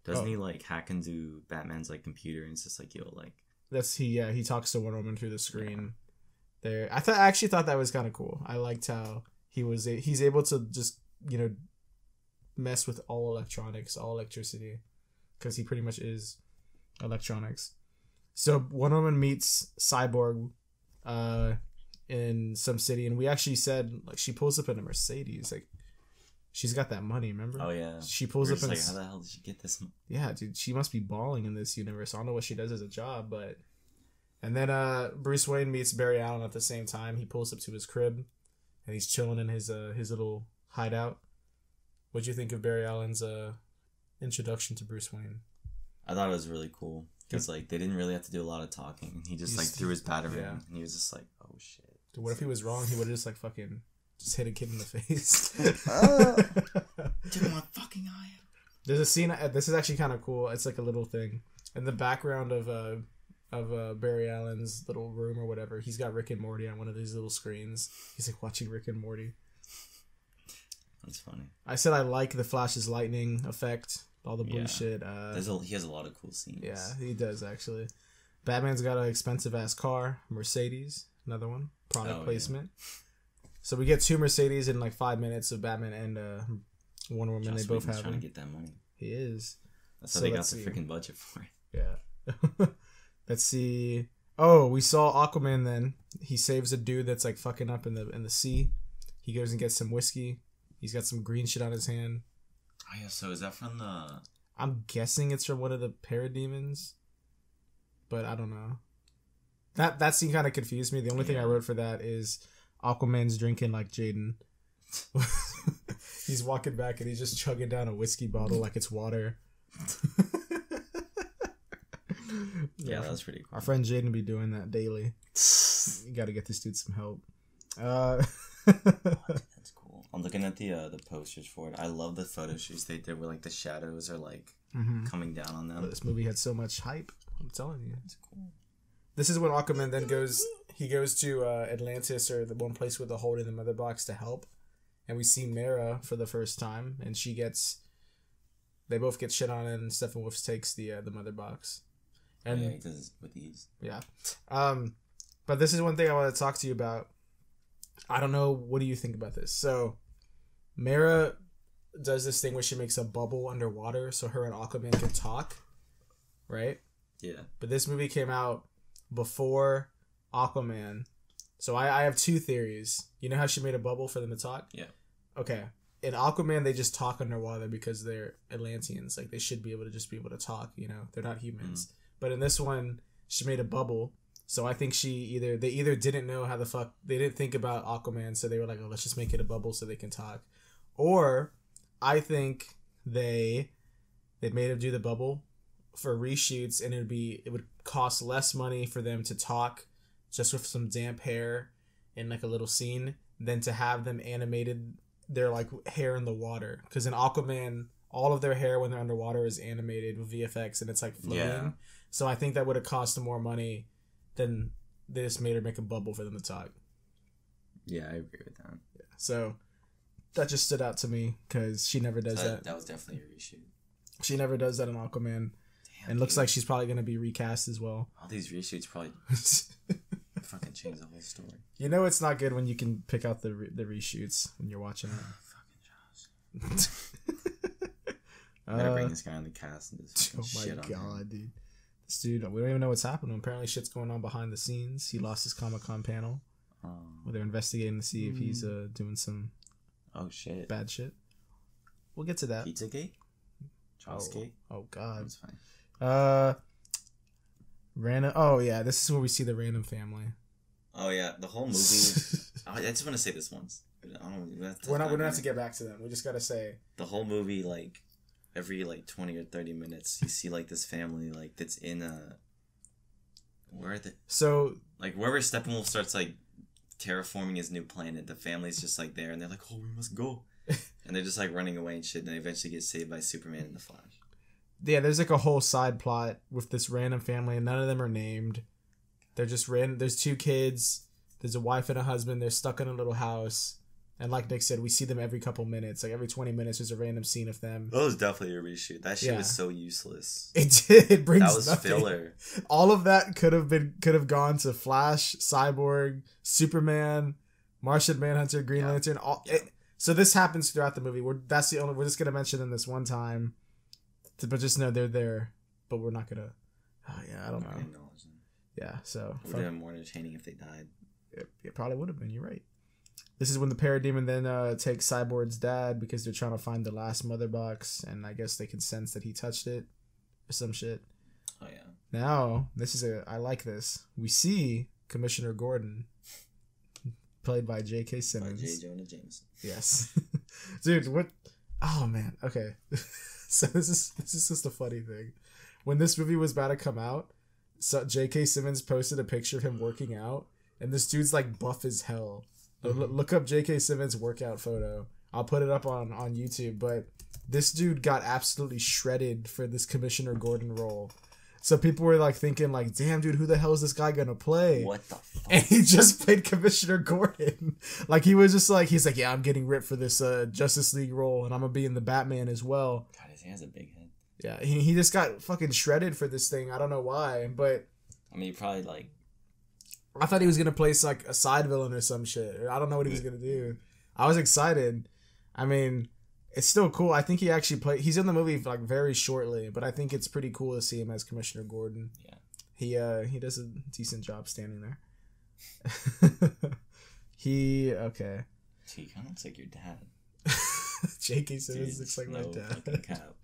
doesn't he like hack into Batman's like computer and it's just like, yo, like he talks to Wonder Woman through the screen. There, I actually thought that was kind of cool. I liked how he's able to just, you know, mess with all electronics, all electricity, because he pretty much is electronics. So Wonder Woman meets Cyborg in some city, and we actually said, like, she pulls up in a Mercedes, like, she's got that money, remember? Oh yeah. She pulls up in like, how the hell did she get this? Yeah, dude, she must be balling in this universe. I don't know what she does as a job, but. And then Bruce Wayne meets Barry Allen at the same time. He pulls up to his crib, and he's chilling in his little hideout. What'd you think of Barry Allen's introduction to Bruce Wayne? I thought it was really cool because like they didn't really have to do a lot of talking. He just like threw his bat around, and he was just like, "Oh shit." Dude, what if he was wrong? He would have just like fucking just hit a kid in the face. Took my fucking eye out. There's a scene. This is actually kind of cool. It's like a little thing in the background of Barry Allen's little room or whatever. He's got Rick and Morty on one of these little screens. He's like watching Rick and Morty. That's funny. I said I like the Flash's lightning effect. All the bullshit. He has a lot of cool scenes. Yeah, he does actually. Batman's got an expensive ass car, Mercedes. Another one. Product placement. Yeah. So we get 2 Mercedes in like 5 minutes of Batman and Wonder Woman. They both have. Trying to get that money. He is. That's how they got the freaking budget for it. Yeah. Let's see. Oh, we saw Aquaman then. He saves a dude that's like fucking up in the sea. He goes and gets some whiskey. He's got some green shit on his hand. Oh yeah, so is that from the... I'm guessing it's from one of the parademons. But I don't know. That scene kind of confused me. The only thing I wrote for that is Aquaman's drinking like Jaden. He's walking back and he's just chugging down a whiskey bottle like it's water. Yeah, that's pretty cool. Our friend Jaden be doing that daily. You got to get this dude some help. That's cool. I'm looking at the posters for it. I love the photo shoots they did where like the shadows are like coming down on them. This movie had so much hype. I'm telling you, it's cool. This is when Aquaman then goes to Atlantis, or the one place with the hole in the mother box, to help, and we see Mara for the first time, and they both get shit on, and Steppenwolf takes the mother box. And he does with ease. Yeah. But this is one thing I want to talk to you about. I don't know, what do you think about this? So Mara does this thing where she makes a bubble underwater so her and Aquaman can talk, right? Yeah. But this movie came out before Aquaman. So I have 2 theories. You know how she made a bubble for them to talk? Yeah. Okay. In Aquaman, they just talk underwater because they're Atlanteans. Like, they should be able to talk, you know? They're not humans. But in this one, she made a bubble. So I think they either didn't know how the fuck, they didn't think about Aquaman, so they were like, oh, let's just make it a bubble so they can talk. Or I think they made him do the bubble for reshoots, and it would cost less money for them to talk just with some damp hair in like a little scene than to have them animated their like hair in the water. Because in Aquaman, all of their hair when they're underwater is animated with VFX and it's like floating. Yeah. So I think that would have cost them more money than they just made her make a bubble for them to talk. Yeah, I agree with that. Yeah. So that just stood out to me because she never does that. That was definitely a reshoot. She never does that in Aquaman. Damn, and looks like she's probably going to be recast as well. All these reshoots probably fucking change the whole story. You know it's not good when you can pick out the reshoots when you're watching it. Fucking Josh. I'm gonna bring this guy on the cast and just shit on him. Oh my god, dude. This dude, we don't even know what's happening. Apparently shit's going on behind the scenes. He lost his Comic-Con panel. Where they're investigating to see if he's doing some bad shit. We'll get to that. Pizzagate? Charlesgate? Oh god. That's fine. Random. Oh yeah, this is where we see the random family. Oh yeah, the whole movie. I just want to say this once. We don't have to get back to them. We just gotta say the whole movie. Like every 20 or 30 minutes, you see like this family that's in a. Where are they? So wherever Steppenwolf starts terraforming his new planet, the family's just there, and they're like, "Oh, we must go," and they're just running away and shit, and they eventually get saved by Superman and the Flash. Yeah, there's a whole side plot with this random family, and none of them are named. They're just random. There's 2 kids. There's a wife and a husband. They're stuck in a little house. And like Nick said, we see them every couple minutes. Every 20 minutes, there's a random scene of them. That was definitely a reshoot. That shit was so useless. It did. It brings that was nothing. Filler. All of that could have gone to Flash, Cyborg, Superman, Martian Manhunter, Green Lantern. So this happens throughout the movie. We're just gonna mention them this one time. But just know they're there, but we're not gonna. Oh yeah, I don't know. Yeah, so it would have been more entertaining if they died. It probably would have been. You're right. This is when the Parademon then takes Cyborg's dad because they're trying to find the last mother box, and I guess they can sense that he touched it or some shit. Oh yeah. Now I like this. We see Commissioner Gordon, played by J.K. Simmons. By J. Jonah Jameson. Yes, dude. What? Oh man. Okay. So this is just a funny thing. When this movie was about to come out, so J.K. Simmons posted a picture of him working out, and this dude's buff as hell. Look up J.K. Simmons workout photo. I'll put it up on YouTube. But this dude got absolutely shredded for this Commissioner Gordon role. So people were thinking damn dude, who the hell is this guy gonna play? What the fuck? And he just played Commissioner Gordon. He was just he's yeah, I'm getting ripped for this Justice League role, and I'm gonna be in the Batman as well. God, he has a big head. Yeah, he just got fucking shredded for this thing. I don't know why, but I mean, probably I thought he was gonna play a side villain or some shit. I don't know what he was gonna do. I was excited. I mean, it's still cool. I think he actually he's in the movie very shortly, but I think it's pretty cool to see him as Commissioner Gordon. Yeah. He does a decent job standing there. Okay. He kind of looks like your dad. J.K. Simmons looks like my dad. Cap.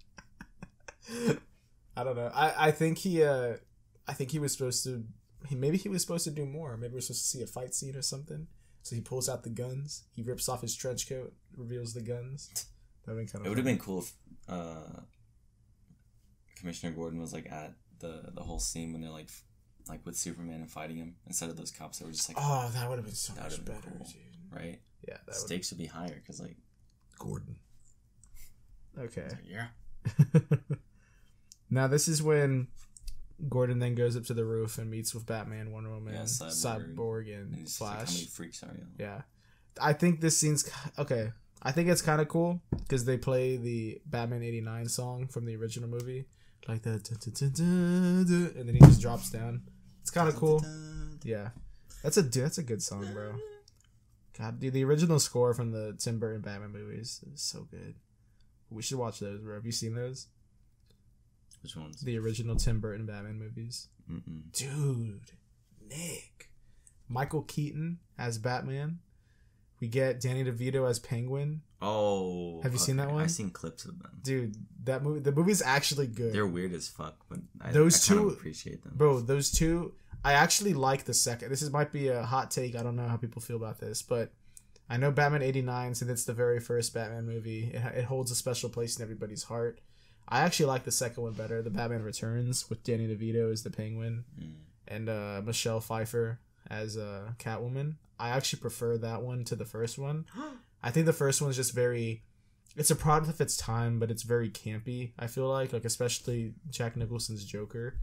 I don't know. I think he was supposed to. Maybe he was supposed to do more. Maybe we're supposed to see a fight scene or something. So he pulls out the guns. He rips off his trench coat, reveals the guns. That would it would have been cool if Commissioner Gordon was at the whole scene when they're with Superman and fighting him instead of those cops that were just oh, that would have been so much better, cool, dude. Right? Yeah, stakes would be higher because Gordon. Okay. Yeah. Now this is when Gordon then goes up to the roof and meets with Batman, Wonder Woman, Cyborg, and Flash. How many freaks are you? Yeah, I think this scene's okay. I think it's kind of cool because they play the Batman '89 song from the original movie, and then he just drops down. It's kind of cool. Yeah, that's a good song, bro. God, dude, the original score from the Tim Burton Batman movies is so good. We should watch those, bro. Have you seen those? Which ones? The original Tim Burton Batman movies. Mm-mm. Dude, Nick. Michael Keaton as Batman. We get Danny DeVito as Penguin. Oh. Have you seen that one? I've seen clips of them. Dude, that movie. The movie's actually good. They're weird as fuck, but I kind of appreciate them. Bro, those two. I actually like the second. Might be a hot take. I don't know how people feel about this, but I know Batman '89, since it's the very first Batman movie, it holds a special place in everybody's heart. I actually like the second one better, the Batman Returns, with Danny DeVito as the Penguin and Michelle Pfeiffer as Catwoman. I actually prefer that one to the first one. I think the first one's just very it's a product of its time, but it's very campy. I feel like especially Jack Nicholson's Joker.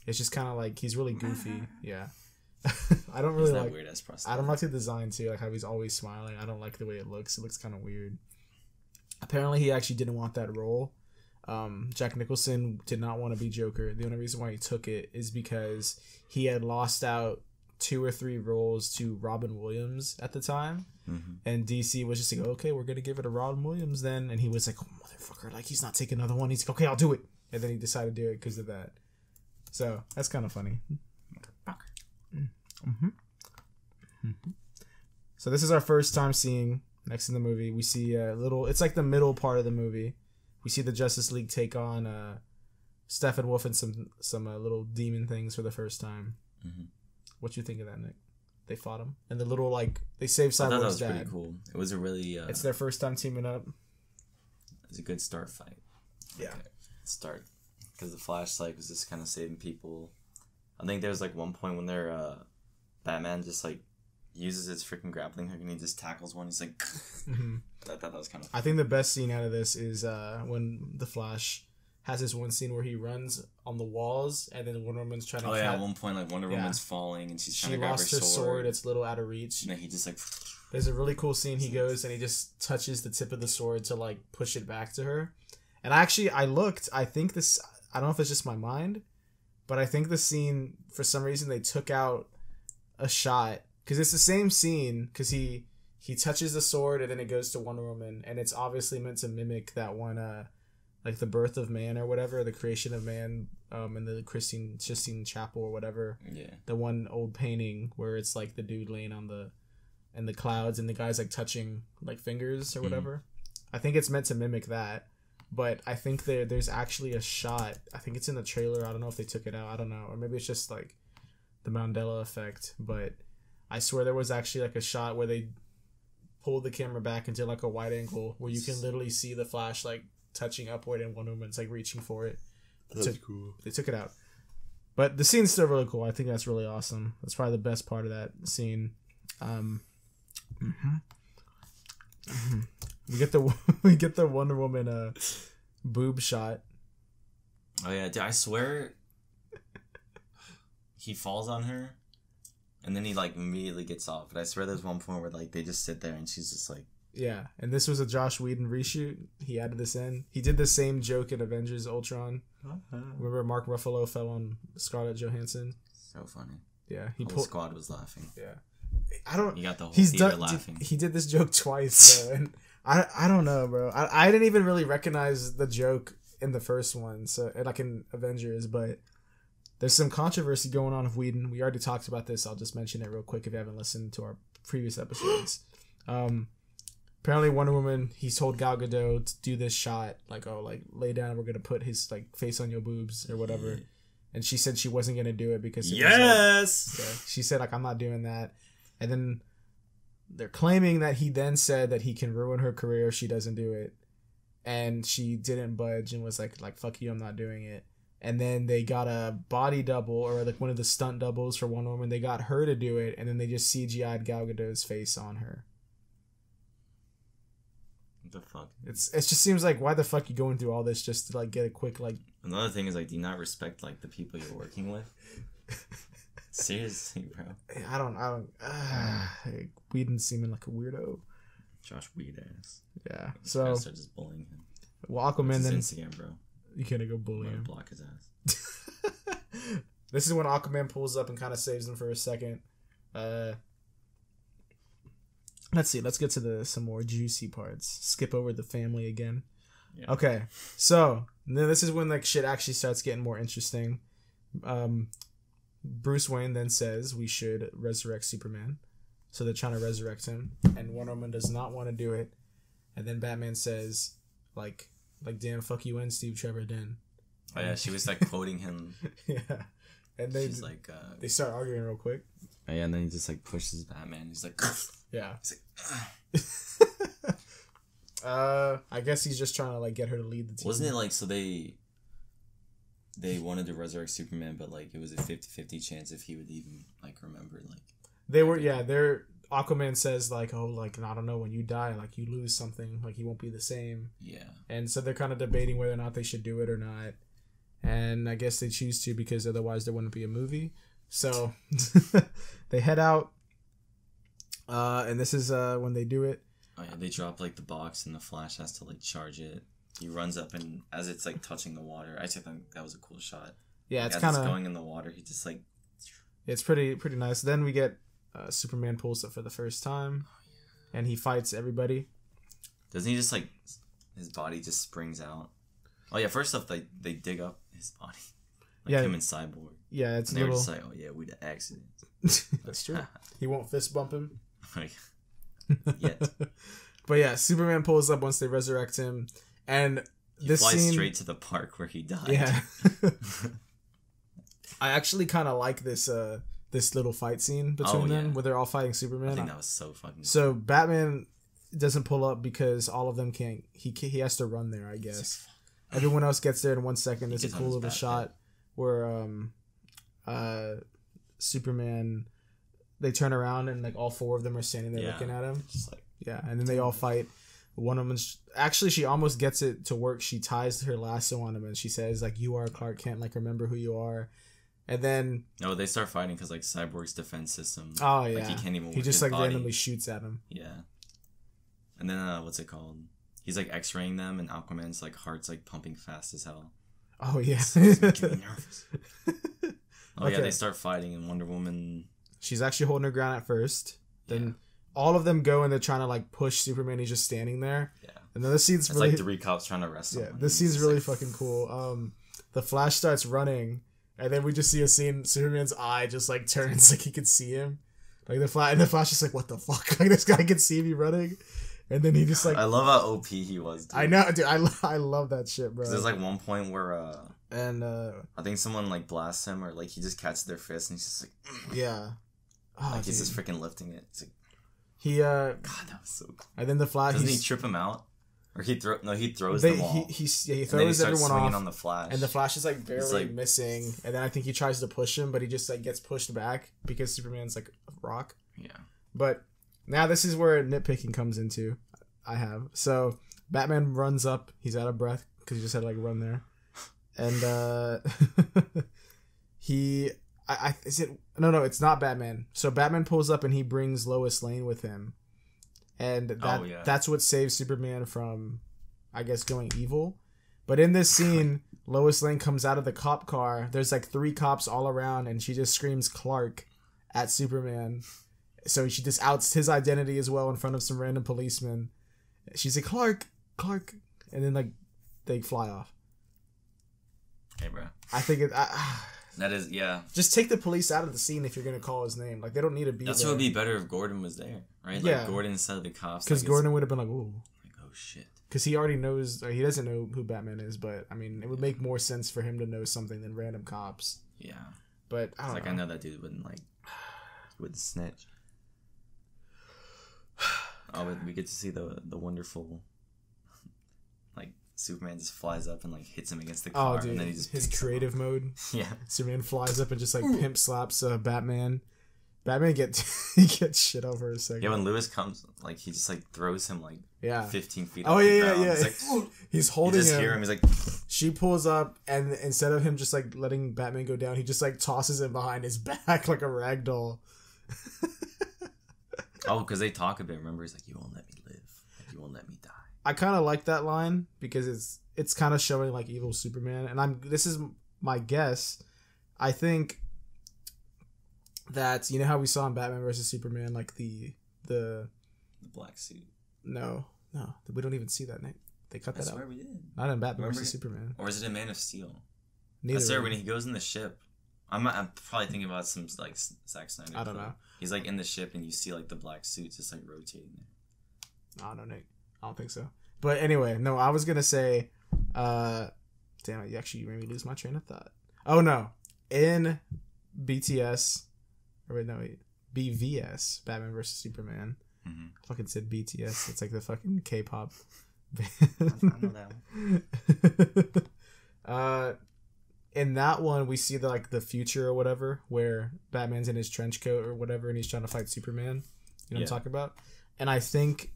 It's just kind of like he's really goofy. Yeah. I don't really like weird ass prosthetic. I don't like the design too, like how he's always smiling. I don't like the way it looks. It looks kind of weird. Apparently, he actually didn't want that role. Jack Nicholson did not want to be Joker. The only reason why he took it is because he had lost out 2 or 3 roles to Robin Williams at the time, and DC was just like, okay, we're gonna give it to Robin Williams then, and he was like, oh, motherfucker, like he's not taking another one. He's like, okay, I'll do it, and then he decided to do it because of that. So that's kind of funny. So this is our first time seeing, next in the movie, we see a little, it's like the middle part of the movie. We see the Justice League take on Steppenwolf and some little demon things for the first time. What you think of that, Nick? They fought him, and the little they saved Cyborg's dad. I thought that was pretty cool. It was a really it's their first time teaming up. It was a good start fight. Yeah, start because the Flash was just kind of saving people. I think there was one point when they're Batman just uses his freaking grappling hook and he just tackles one. He's like, I thought that was kind of fun. I think the best scene out of this is when the Flash has this one scene where he runs on the walls and then Wonder Woman's trying to at one point Wonder Woman's falling and she's trying to grab her sword. She lost her sword. It's a little out of reach. And then he just there's a really cool scene. He goes and he just touches the tip of the sword to push it back to her. And I looked. I think this, I don't know if it's just my mind, but I think the scene, for some reason, they took out a shot. Because it's the same scene, because he touches the sword and then it goes to Wonder Woman. And it's obviously meant to mimic that one, the birth of man or whatever, the creation of man in the Sistine Chapel or whatever. Yeah. The one old painting where it's the dude laying in the clouds and the guy's touching fingers or whatever. I think it's meant to mimic that. But I think there's actually a shot. I think it's in the trailer. I don't know if they took it out. I don't know. Or maybe it's just the Mandela effect. But I swear there was actually a shot where they pulled the camera back into a wide angle where you can literally see the Flash touching upward and Wonder Woman's reaching for it. That's cool. They took it out. But the scene's still really cool. I think that's really awesome. That's probably the best part of that scene. We get the Wonder Woman boob shot. Oh yeah, dude, I swear he falls on her and then he immediately gets off. But I swear there's one point where they just sit there and she's just yeah, and this was a Joss Whedon reshoot. He added this in. He did the same joke in Avengers Ultron. Remember Mark Ruffalo fell on Scarlett Johansson? So funny. Yeah, the squad was laughing. Yeah, I don't. You got the whole theater laughing. He did this joke twice though, and I don't know, bro. I didn't even really recognize the joke in the first one, so in Avengers, but there's some controversy going on with Whedon. We already talked about this. I'll just mention it real quick if you haven't listened to our previous episodes. Apparently Wonder Woman, he told Gal Gadot to do this shot, lay down, we're gonna put his face on your boobs or whatever, and she said she wasn't gonna do it because she said I'm not doing that, and then they're claiming that he then said that he can ruin her career if she doesn't do it, and she didn't budge and was like fuck you, I'm not doing it. And then they got a body double or one of the stunt doubles for Wonder Woman. They got her to do it, and then they just CGI'd Gal Gadot's face on her. What the fuck? It just seems why the fuck you going through all this just to get a quick Another thing is do you not respect the people you're working with? Seriously, bro. I don't. Whedon seeming like a weirdo. Josh Whedon ass. Yeah. So start just bullying him. Well, Aquaman then. Instagram, bro. You can't go bully him. Block his ass. This is when Aquaman pulls up and kind of saves him for a second. Let's see. Let's get to some more juicy parts. Skip over the family again. Yeah. Okay. So then this is when shit actually starts getting more interesting. Bruce Wayne then says we should resurrect Superman. So they're trying to resurrect him, and Wonder Woman does not want to do it. And then Batman says, damn, fuck you and Steve Trevor then. Oh yeah, she was quoting him. Yeah, and she's they start arguing real quick. Oh, yeah, and then he just pushes Batman. He's yeah. He's I guess he's just trying to get her to lead the team. Wasn't it so they wanted to resurrect Superman, but it was a 50-50 chance if he would even remember they were, yeah, they're Aquaman says like, oh, like, I don't know, when you die, like, you lose something, like, you won't be the same. Yeah. And so they're kind of debating whether or not they should do it or not. And I guess they choose to because otherwise there wouldn't be a movie. So they head out. And this is when they do it. Oh yeah, they drop like the box and the Flash has to like charge it. He runs up and as it's like touching the water, I think that was a cool shot. Yeah, it's as kind of going in the water. He just like it's pretty nice. Then we get Superman pulls up for the first time, and he fights everybody. Doesn't he just like his body just springs out? Oh yeah, first off they dig up his body, like yeah, him and Cyborg. Yeah, it's and a they're little. Just like, oh yeah, we the accident. That's true. He won't fist bump him. Yet. But yeah, Superman pulls up once they resurrect him, and he flies straight to the park where he died. Yeah. I actually kind of like this this little fight scene between them where they're all fighting Superman. I think that was so fucking cool. So Batman doesn't pull up because all of them can't. He has to run there, I guess. Everyone else gets there in 1 second. It's a cool little shot where Superman, they turn around and like all four of them are standing there looking at him. Just like, and then they all fight. One of them actually, she almost gets it to work. She ties her lasso on him and she says like, "You are Clark Kent. Like, remember who you are." And then they start fighting because like Cyborg's defense system. Oh yeah, like he can't even. He just like randomly shoots at him. Yeah. And then what's it called? He's like X-raying them, and Aquaman's like heart's like pumping fast as hell. Oh yeah. It's making me nervous. Yeah, they start fighting, and Wonder Woman. She's actually holding her ground at first. Then all of them go and they're trying to like push Superman. He's just standing there. Yeah. And then this scene's really like 3 cops trying to arrest him. Yeah, this scene's really fucking cool. The Flash starts running, and then we just see a scene. Superman's eye just like turns like he can see him. Like the Flash is like, what the fuck? Like this guy can see me running. And then he just like... I love how OP he was, dude. I know, dude. I love that shit, bro. There's like one point where... I think someone like blasts him or like he just catches their fist and he's just like... Yeah. Oh, like he's just freaking lifting it. It's like... God, that was so cool. And then the Flash... Doesn't he trip him out? Or he throws them all. He throws everyone off. On the Flash. And the Flash is like barely missing. And then I think he tries to push him, but he just like gets pushed back because Superman's like a rock. Yeah. But... Now this is where nitpicking comes into. So Batman runs up. He's out of breath because he just had to like run there, and it's not Batman. So Batman pulls up and he brings Lois Lane with him, and that's what saves Superman from, I guess, going evil. But in this scene, Lois Lane comes out of the cop car. There's like 3 cops all around, and she just screams Clark at Superman. So she just outs his identity as well in front of some random policemen. She's like, Clark. And then, like, they fly off. Hey, bro. I think that is, yeah. Just take the police out of the scene if you're going to call his name. Like, they don't need to be That's there. what would be better if Gordon was there, right? Like, Yeah. Gordon instead of the cops. Because Gordon would have been like, ooh. Like, oh, shit. Because he already knows, he doesn't know who Batman is, but, I mean, it would make more sense for him to know something than random cops. Yeah. But, I don't know. I know that dude wouldn't snitch. But we get to see the wonderful, like, Superman just flies up and like hits him against the car. Oh, dude, and then he just his creative mode. Yeah, Superman flies up and just like pimp slaps Batman. Batman gets shit over a second. Yeah, when Lewis comes, like he just like throws him like 15 feet. Oh yeah. He's like, he's holding him. You just hear him. He's like, she pulls up, and instead of him just like letting Batman go down, he just like tosses him behind his back like a rag doll. Oh, because they talk a bit. Remember, he's like, "You won't let me live. Like, you won't let me die." I kind of like that line because it's kind of showing like evil Superman, and this is my guess. I think that, you know how we saw in Batman versus Superman, like the black suit. No, we don't even see that, Nick. They cut that out. I swear we did. Not in Batman versus Superman. Or is it in Man of Steel? Neither. I swear when he goes in the ship. I'm probably thinking about some like Zack Snyder. I don't know. He's like in the ship and you see like the black suits just like rotating there. I don't know, Nick. I don't think so. But anyway, no, I was gonna say, damn it, you made me lose my train of thought. Oh no, in BVS, Batman versus Superman. Mm-hmm. I fucking said BTS. It's like the fucking K-pop band. I know that one. In that one, we see the future or whatever, where Batman's in his trench coat or whatever, and he's trying to fight Superman. You know what I'm talking about? And I think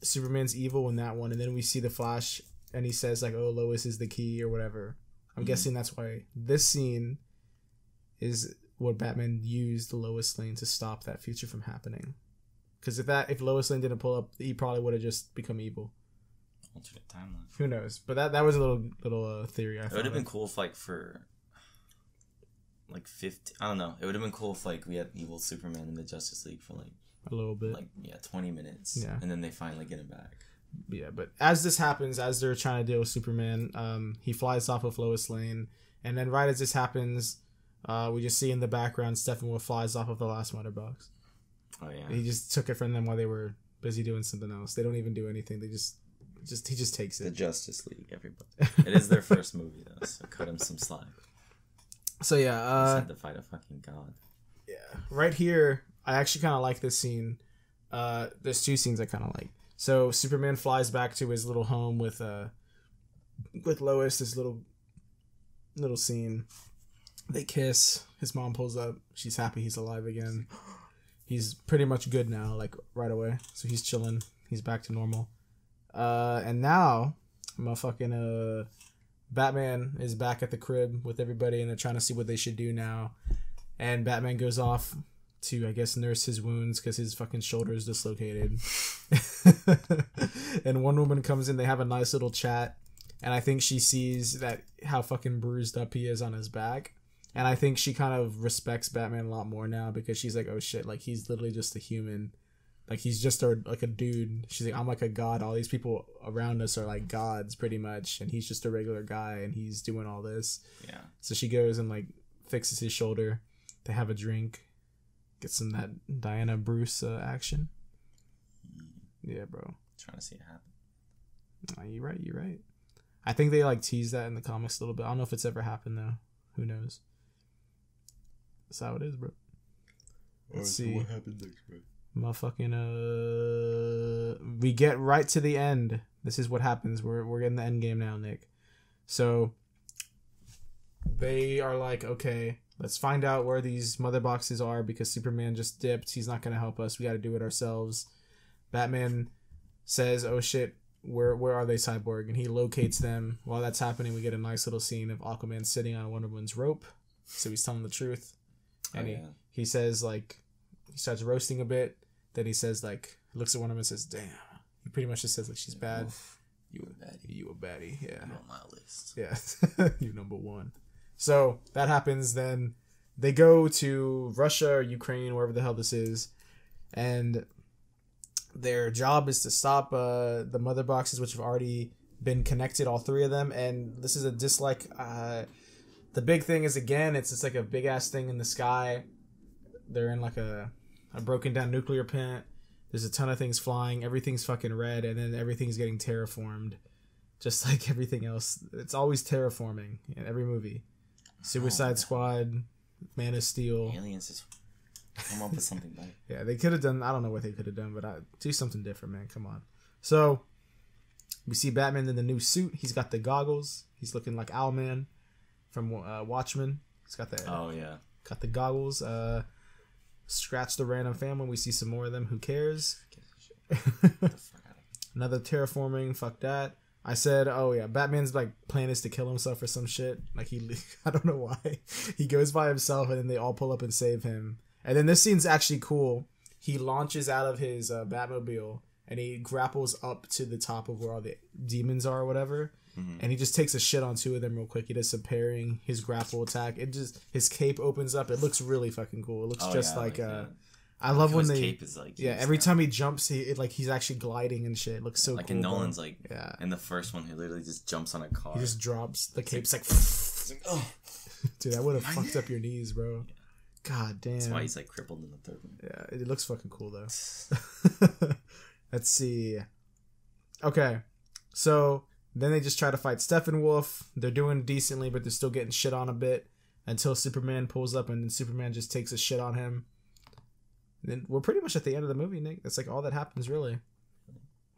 Superman's evil in that one, and then we see the Flash, and he says like, "Oh, Lois is the key" or whatever. I'm guessing that's why this scene is what Batman used Lois Lane to stop that future from happening. Because if Lois Lane didn't pull up, he probably would have just become evil. Alternate timeline. Who knows? But that was a little theory. It would have been cool if like for like 50. I don't know. It would have been cool if like we had evil Superman in the Justice League for like a little bit, like 20 minutes. Yeah, and then they finally get him back. Yeah, but as this happens, as they're trying to deal with Superman, he flies off of Lois Lane, and then right as this happens, we just see in the background Steppenwolf flies off of the last mother box. Oh yeah. He just took it from them while they were busy doing something else. They don't even do anything. They he just takes it. The Justice League, everybody. It is their first movie though, so cut him some slack. So yeah, had to fight a fucking god. Yeah, right here, I actually kind of like this scene. There's two scenes I kind of like. So Superman flies back to his little home with Lois. This little scene. They kiss. His mom pulls up. She's happy he's alive again. He's pretty much good now, like right away. So he's chilling. He's back to normal. And now, motherfucking Batman is back at the crib with everybody, and they're trying to see what they should do now. And Batman goes off to, I guess, nurse his wounds because his fucking shoulder is dislocated. And one woman comes in. They have a nice little chat, and I think she sees that how fucking bruised up he is on his back. And I think she kind of respects Batman a lot more now because she's like, oh shit, like he's literally just a human. Like he's just like a dude. She's like, I'm like a god. All these people around us are like gods pretty much. And he's just a regular guy and he's doing all this. Yeah. So she goes and like fixes his shoulder. They have a drink. Get some that Diana Bruce action. Yeah, bro. Trying to see it happen. You're right. I think they like tease that in the comics a little bit. I don't know if it's ever happened though. Who knows? That's how it is, bro. Let's see what happened next, bro. Motherfucking we get right to the end. This is what happens. We're getting the end game now, Nick. So they are like, okay, let's find out where these mother boxes are because Superman just dipped. He's not gonna help us. We got to do it ourselves. Batman says, "Oh shit, where are they, Cyborg?" And he locates them. While that's happening, we get a nice little scene of Aquaman sitting on Wonder Woman's rope. So he's telling the truth. And he says, like, he starts roasting a bit. Then he says, like, looks at Wonder Woman and says, damn. He pretty much just says, like, she's bad. You a baddie. You a baddie, yeah. You're on my list. Yeah. You number one. So that happens. Then they go to Russia or Ukraine, wherever the hell this is. And their job is to stop the mother boxes, which have already been connected, all three of them. And this is a dislike. The big thing is, again, it's just like a big ass thing in the sky. They're in like a broken down nuclear plant. There's a ton of things flying. Everything's fucking red, and then everything's getting terraformed, just like everything else. It's always terraforming in every movie. Suicide Squad, Man of Steel. Aliens just come up with something better. Yeah, they could have done. I don't know what they could have done, but do something different, man. Come on. So we see Batman in the new suit. He's got the goggles. He's looking like Owlman from Watchmen. He's got the got the goggles. Scratch the random family. We see some more of them. Who cares? Another terraforming. Fuck that. I said, oh yeah, Batman's like plan is to kill himself or some shit. Like I don't know why. He goes by himself and then they all pull up and save him. And then this scene's actually cool. He launches out of his Batmobile and he grapples up to the top of where all the demons are or whatever. Mm-hmm. And he just takes a shit on two of them real quick. He does some parrying, his grapple attack. His cape opens up. It looks really fucking cool. It looks I love when cape is like every time he jumps, he's actually gliding and shit. It looks so like cool. in Nolan's in the first one, he literally just jumps on a car. He just drops the cape's like oh, dude, that would have fucked up your knees, bro. Yeah. God damn. That's why he's like crippled in the third one. Yeah, it looks fucking cool though. Let's see. Okay, so then they just try to fight Steppenwolf. They're doing decently, but they're still getting shit on a bit until Superman pulls up and Superman just takes a shit on him. And then we're pretty much at the end of the movie, Nick. That's like all that happens, really.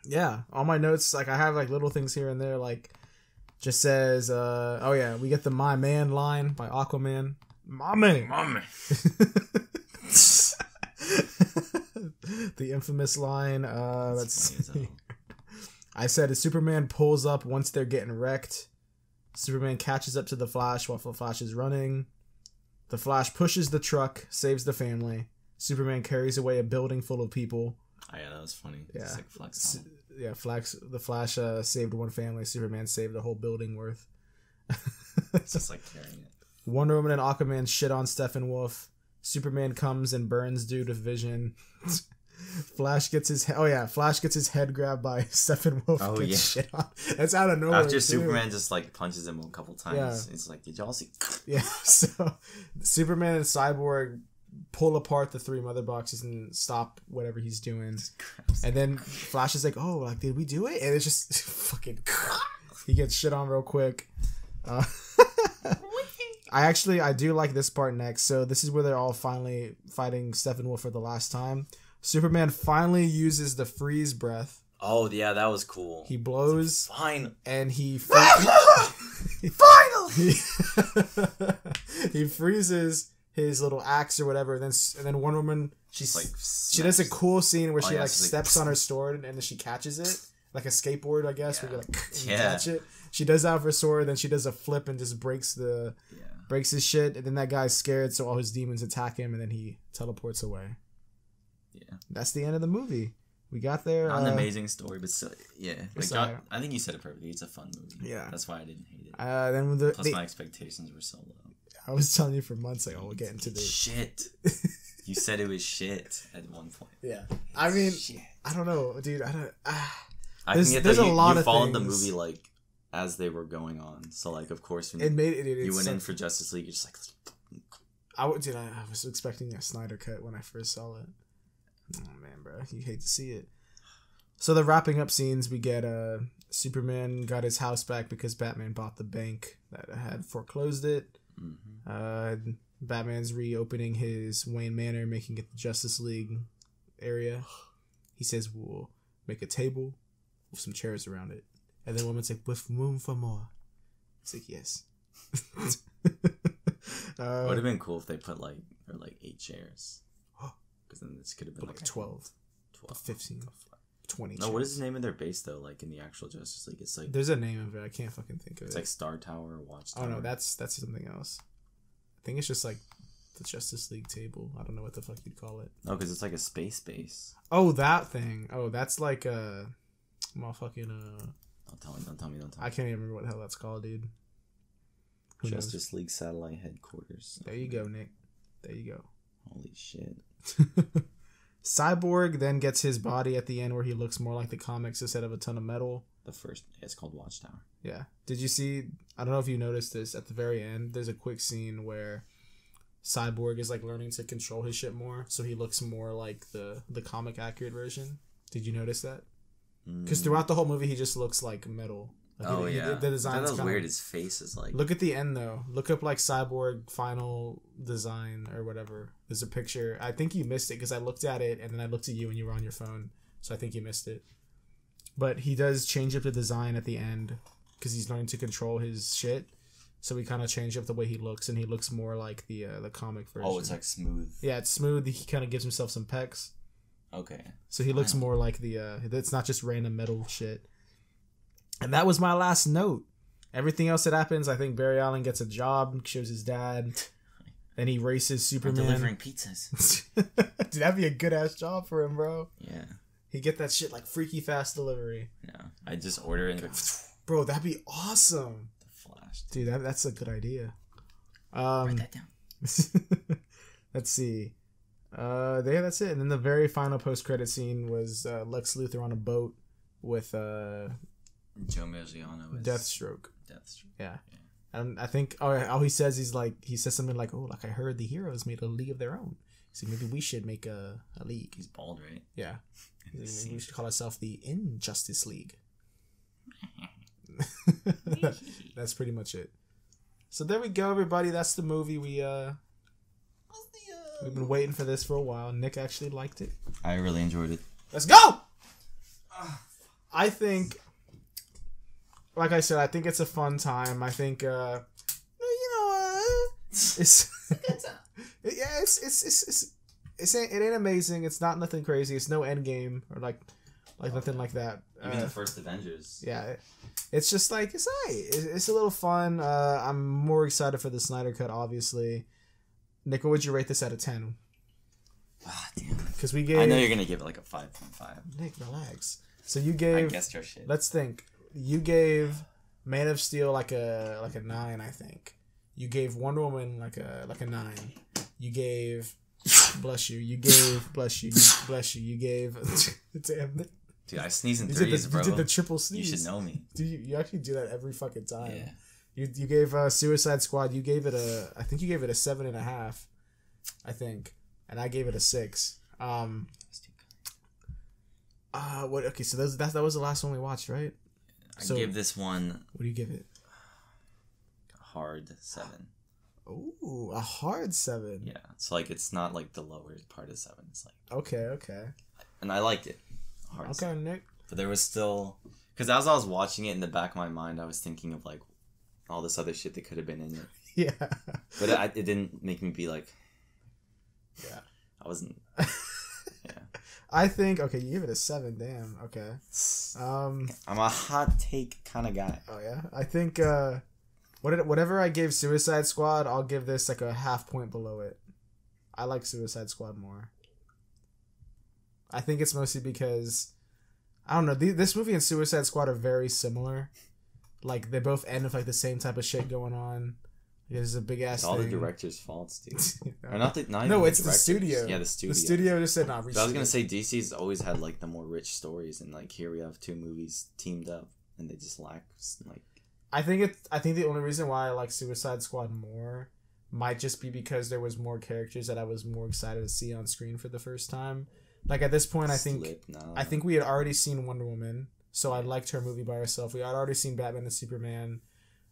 Yeah, all my notes, like I have like little things here and there, like just says, oh yeah, we get the "My Man" line by Aquaman. My man. The infamous line. Let's funny as see. hell. I said as Superman pulls up once they're getting wrecked. Superman catches up to the Flash while the Flash is running. The Flash pushes the truck, saves the family. Superman carries away a building full of people. Oh yeah, that was funny. Yeah. Just like flex on. Yeah, the Flash saved one family. Superman saved the whole building worth. It's just like carrying it. Wonder Woman and Aquaman shit on Steppenwolf. Superman comes and burns dude with vision. Flash gets his head grabbed by Steppenwolf. Oh yeah, shit on. That's out of nowhere. After too. Superman just like punches him a couple times, Yeah. it's like, did y'all see? Yeah, so Superman and Cyborg pull apart the 3 mother boxes and stop whatever he's doing. And then Flash is like, oh, like, did we do it? And it's just fucking... He gets shit on real quick. I do like this part next. So this is where they're all finally fighting Steppenwolf for the last time. Superman finally uses the freeze breath. Oh yeah, that was cool. He blows. Fine. And he... Finally! He freezes his little axe or whatever, and then Wonder Woman she does a cool scene where she steps on her sword and then she catches it like a skateboard, I guess. Yeah. Where you catch it. She does that with her sword, then she does a flip and just breaks his shit, and then that guy's scared, so all his demons attack him, and then he teleports away. Yeah, that's the end of the movie. We got there. Not an amazing story, but still, yeah. Like, I think you said it perfectly. It's a fun movie. Yeah, that's why I didn't hate it. Then Plus, my expectations were so low. I was telling you for months, like, we'll get into this shit. You said it was shit at one point. Yeah, I mean, shit. I don't know, dude. I don't. I can get that you followed the movie like as they were going on. So like, of course, when you went in for Justice League, you're just like, I was expecting a Snyder cut when I first saw it. Oh man, bro, you hate to see it. So the wrapping up scenes, we get Superman got his house back because Batman bought the bank that had foreclosed it. Mm-hmm. Batman's reopening his Wayne Manor, making it the Justice League area. He says we'll make a table with some chairs around it, and then Woman's like, with room for more. It's like, yes. It would have been cool if they put like 8 chairs, because then this could have been like 12, 15, 20. No, what is the name of their base though? Like in the actual Justice League, it's like there's a name of it. I can't fucking think of it. It's like Star Tower or Watchtower. Oh no, that's something else. I think it's just like the Justice League table. I don't know what the fuck you'd call it. No, because it's like a space base. Oh, that thing. Oh, that's like a motherfucking Don't tell me. I can't even remember what the hell that's called, dude. Justice League Satellite Headquarters. There you go, Nick. There you go. Holy shit. Cyborg then gets his body at the end where he looks more like the comics instead of a ton of metal. It's called Watchtower. Yeah. Did you see, I don't know if you noticed this, at the very end, there's a quick scene where Cyborg is like learning to control his shit more, so he looks more like the comic accurate version. Did you notice that? Because throughout the whole movie, he just looks like metal. Like the design is weird. His face is like. Look at the end though. Look up like Cyborg final design or whatever. There's a picture. I think you missed it because I looked at it and then I looked at you and you were on your phone, so I think you missed it. But he does change up the design at the end because he's learning to control his shit. So we kind of change up the way he looks, and he looks more like the comic version. Oh, it's like smooth. Yeah, it's smooth. He kind of gives himself some pecs. Okay. So he looks more like it's not just random metal shit. And that was my last note. Everything else that happens, I think Barry Allen gets a job, shows his dad. Then he races Superman. I'm delivering pizzas. Dude, that'd be a good ass job for him, bro. Yeah. He get that shit like freaky fast delivery. Yeah. I just order it and bro, that'd be awesome. The Flash. Dude, that's a good idea. Write that down. Let's see. That's it. And then the very final post-credit scene was Lex Luthor on a boat with Joe Manganiello is Deathstroke. Yeah. Yeah. And I think all he says he says something like, "Oh, like I heard the heroes made a league of their own. So maybe we should make a league." He's bald, right? Yeah. Maybe we should call ourselves the Injustice League. That's pretty much it. So there we go, everybody. That's the movie. We've been waiting for this for a while. Nick actually liked it. I really enjoyed it. Let's go! I think, like I said, I think it's a fun time. I think, it's, it's it ain't amazing. It's not nothing crazy. It's no Endgame or like nothing like that. Even the first Avengers. Yeah, it's just like it's alright. It's a little fun. I'm more excited for the Snyder Cut, obviously. Nick, what would you rate this out of 10? Ah, damn. Because we gave. I know you're gonna give it like a 5.5. Nick, relax. So you gave. I guessed your shit. Let's think. You gave Man of Steel like a 9, I think. You gave Wonder Woman like a 9. You gave. Bless you. You gave. Bless you. Bless you. You gave. Damn. Dude, I sneeze in threes, bro. You did the triple sneeze. You should know me. Dude, you actually do that every fucking time. Yeah. You gave Suicide Squad. You gave it I think you gave it a 7.5. I think, and I gave it a 6. What? Okay, so that was the last one we watched, right? I give this one. What do you give it? A hard 7. Ooh, a hard 7. Yeah, it's like it's not like the lower part of 7. It's like okay. And I liked it. Hard okay, 7. Nick. But there was still, because as I was watching it in the back of my mind, I was thinking of like all this other shit that could have been in it. Yeah. But it didn't make me be like. Yeah. I wasn't. Yeah. I think you give it a 7. Damn. Okay. I'm a hot take kind of guy. Oh yeah. I think whatever I gave Suicide Squad, I'll give this like a half point below it. I like Suicide Squad more. I think it's mostly because I don't know. This movie and Suicide Squad are very similar. Like they both end with like the same type of shit going on. There's a big ass. It's all the director's faults, dude. Or no, it's the studio. Yeah, the studio. The studio just said not. But I was gonna say DC's always had like the more rich stories, and like here we have 2 movies teamed up, and they just lack like. I think the only reason why I like Suicide Squad more might just be because there was more characters that I was more excited to see on screen for the first time. Like at this point, I think we had already seen Wonder Woman, so I liked her movie by herself. We had already seen Batman and Superman.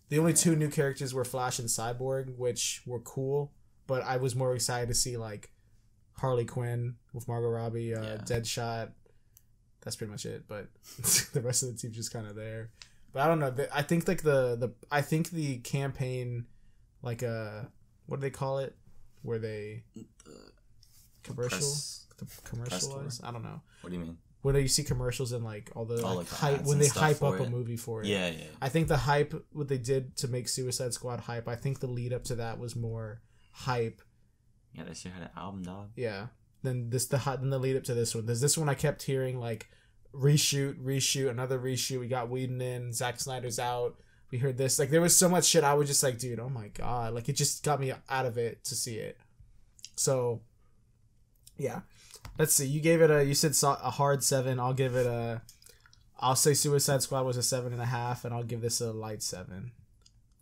The only 2 new characters were Flash and Cyborg, which were cool, but I was more excited to see like Harley Quinn with Margot Robbie, Deadshot. That's pretty much it. But the rest of the team's just kind of there. But I don't know. I think like I think the campaign, like what do they call it, where they commercialize? I don't know. What do you mean? When you see commercials and like all the like hype when they hype up a movie for it. Yeah. I think the hype, what they did to make Suicide Squad hype, I think the lead up to that was more hype. Yeah, that shit had an album, dog. Yeah. Then the lead up to this one. There's this one I kept hearing like reshoot, another reshoot. We got Whedon in, Zack Snyder's out. We heard this. Like there was so much shit I was just like, dude, oh my god. Like it just got me out of it to see it. So yeah. Let's see. You said a hard 7. I'll give it I'll say Suicide Squad was a 7.5, and I'll give this a light 7.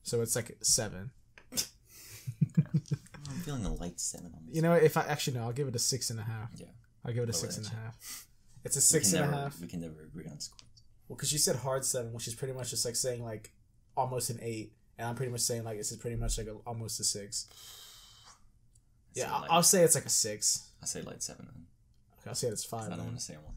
So it's like 7. I'm feeling a light 7 on this. You know, if I actually no, I'll give it a 6.5. Yeah. I'll give it a 6.5. It's a 6.5. We can never agree on scores. Well, because you said hard 7, which is pretty much just like saying like almost an 8, and I'm pretty much saying like this is pretty much like almost a 6. Yeah, I'll say it's like a 6. I'll say light 7 then. Okay, I'll say it's 5. I don't want to say one.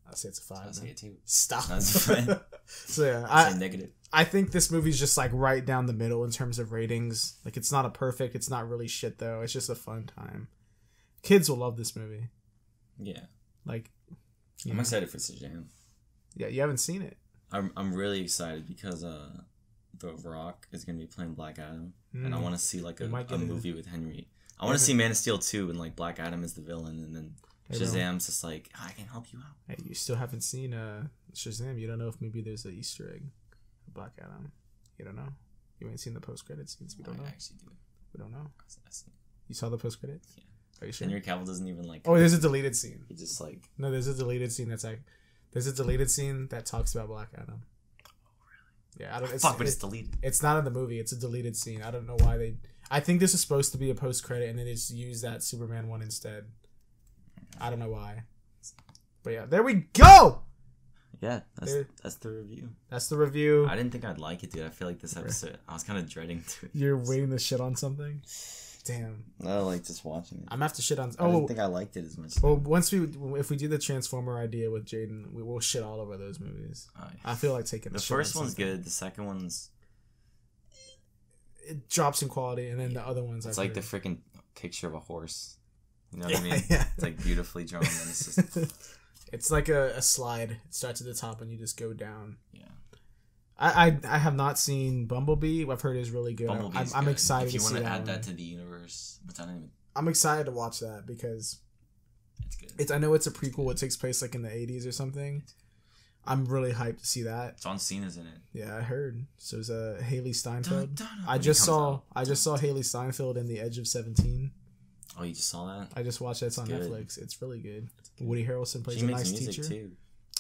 I'll say it's a 5. I'll say it too. Stop. That's fine. So yeah, I'll say negative. I think this movie's just like right down the middle in terms of ratings. Like it's not it's not really shit though. It's just a fun time. Kids will love this movie. Yeah. Like I'm excited for Shazam. Yeah, you haven't seen it. I'm really excited because The Rock is gonna be playing Black Adam, and I want to see like a movie with Henry. I want to see Man of Steel 2 and like Black Adam is the villain, and then Shazam's just like, I can help you out. Hey, you still haven't seen Shazam. You don't know if maybe there's an Easter egg for Black Adam. You don't know. You ain't seen the post credits scenes. We don't know. I actually do. We don't know. You saw the post credits? Yeah. Are you sure? Henry Cavill doesn't even like. Oh, there's a deleted scene. He just like. No, there's a deleted scene that's like. There's a deleted scene that talks about Black Adam. Oh really? Yeah, I don't. But it's deleted. It's not in the movie. It's a deleted scene. I don't know why they. I think this is supposed to be a post credit, and then they just use that Superman one instead. I don't know why. But yeah, there we go. Yeah, that's the review. That's the review. I didn't think I'd like it, dude. I feel like this episode, I was kind of dreading to. You're waiting to shit on something. Damn. I like just watching it. I'm gonna have to shit on. I didn't think I liked it as much. Well, if we do the Transformer idea with Jaden, we will shit all over those movies. Oh, yeah. I feel like taking the first one's good. The second one's it drops in quality, and then the other ones. It's like the freaking picture of a horse. You know what I mean? Yeah. It's like beautifully drawn, and it's just it's like a slide. It starts at the top and you just go down. yeah. I have not seen Bumblebee. I've heard is really good. Bumblebee's I'm good. excited if you to see want to that add one. that to the universe, but I don't even. I'm excited to watch that because It's good. I know it's a prequel. It takes place like in the 80s or something. I'm really hyped to see that. John Cena's in it. Yeah, I heard. So it's Haley Steinfeld. Dun, dun, dun. I just saw Haley Steinfeld in The Edge of 17. Oh, you just saw that? I just watched it. It's on good. Netflix. It's really good. Woody Harrelson plays She a makes nice music teacher. too.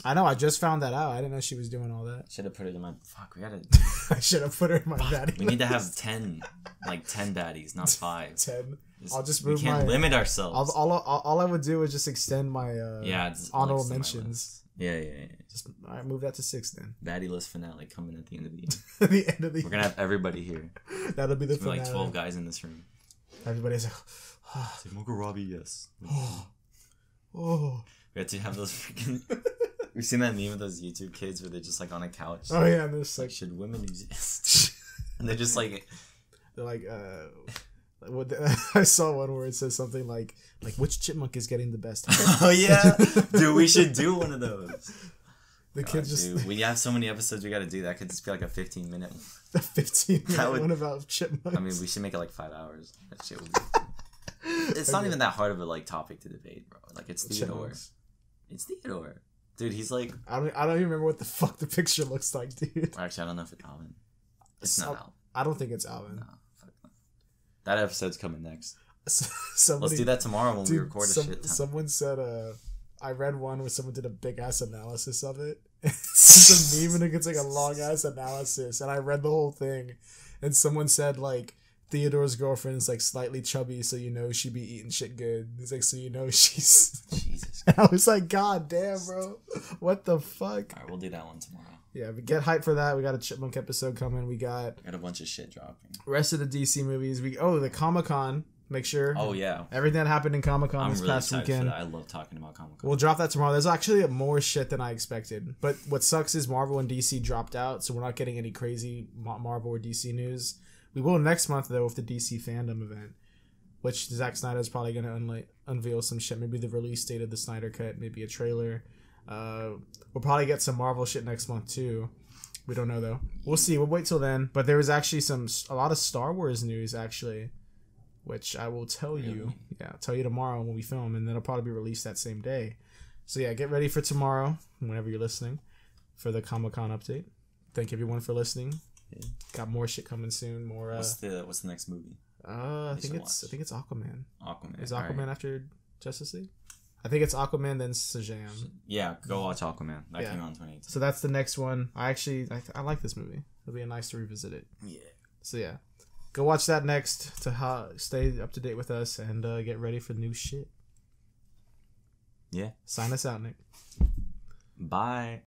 I know. I just found that out. I didn't know she was doing all that. Should have put it in my. Fuck, we gotta. I should have put her in my baddie. We need to have 10 baddies, not 5. 10. Just, I'll just we move can't my. limit ourselves. All I would do is just extend my it's honorable links to my mentions. list. Yeah. Just all right, move that to 6 then. Baddie list finale coming at the end of the year. At the end of the We're gonna have everybody here. That'll be the There's gonna be finale. like 12 guys in this room. Everybody's like, Say Margot Robbie, yes. oh. We have to have those freaking. We've seen that meme of those YouTube kids where they're just like on a couch. Oh yeah, and there's Like, like should women exist? And they're just like. they're like I saw one where it says something like which chipmunk is getting the best head? Oh yeah, dude, we should do one of those. The kids just dude, we have so many episodes we got to do. That could just be like a 15-minute. the 15-minute That would- one about chipmunks. I mean, we should make it like 5 hours. That shit would be. It's not even that hard of a like topic to debate, bro. Like it's Theodore. Chipmunks. It's Theodore, dude. He's like. I don't even remember what the fuck the picture looks like, dude. Actually, I don't know if it's Alvin. It's not Alvin. I don't think it's Alvin. No, fuck no. That episode's coming next. Somebody, Let's do that tomorrow when we dude, record a shit ton. someone said I read one where someone did a big ass analysis of it. It's a meme and it's like a long ass analysis, and I read the whole thing, and someone said like Theodore's girlfriend is like slightly chubby, so you know she be eating shit good. He's like, so you know she's. Jesus. And I was like, God damn, bro, what the fuck? Alright, we'll do that one tomorrow. Yeah, but get hyped for that. We got a Chipmunk episode coming. We got Got a bunch of shit dropping. rest of the DC movies. The Comic-Con. Make sure. Oh yeah. Everything that happened in Comic-Con I'm this really past excited for weekend. that. I love talking about Comic-Con. We'll drop that tomorrow. There's actually more shit than I expected. But what sucks is Marvel and DC dropped out, so we're not getting any crazy Marvel or DC news. We will next month, though, with the DC fandom event, which Zack Snyder's probably going to unveil some shit. Maybe the release date of the Snyder Cut, maybe a trailer. We'll probably get some Marvel shit next month, too. We don't know, though. We'll see. We'll wait till then. But there was actually a lot of Star Wars news, actually, which I will tell you. Yeah, I'll tell you tomorrow when we film, and then it'll probably be released that same day. So yeah, get ready for tomorrow, whenever you're listening, for the Comic-Con update. Thank everyone for listening. Yeah. Got more shit coming soon. More. What's the next movie? I think it's Aquaman. Aquaman. Is Aquaman Alright. after Justice League? I think it's Aquaman then Shazam. Yeah, go watch Aquaman. That Yeah. came out in 2018. So that's the next one. I like this movie. It'll be nice to revisit it. Yeah. So yeah, go watch that next to stay up to date with us and get ready for new shit. Yeah. Sign us out, Nick. Bye.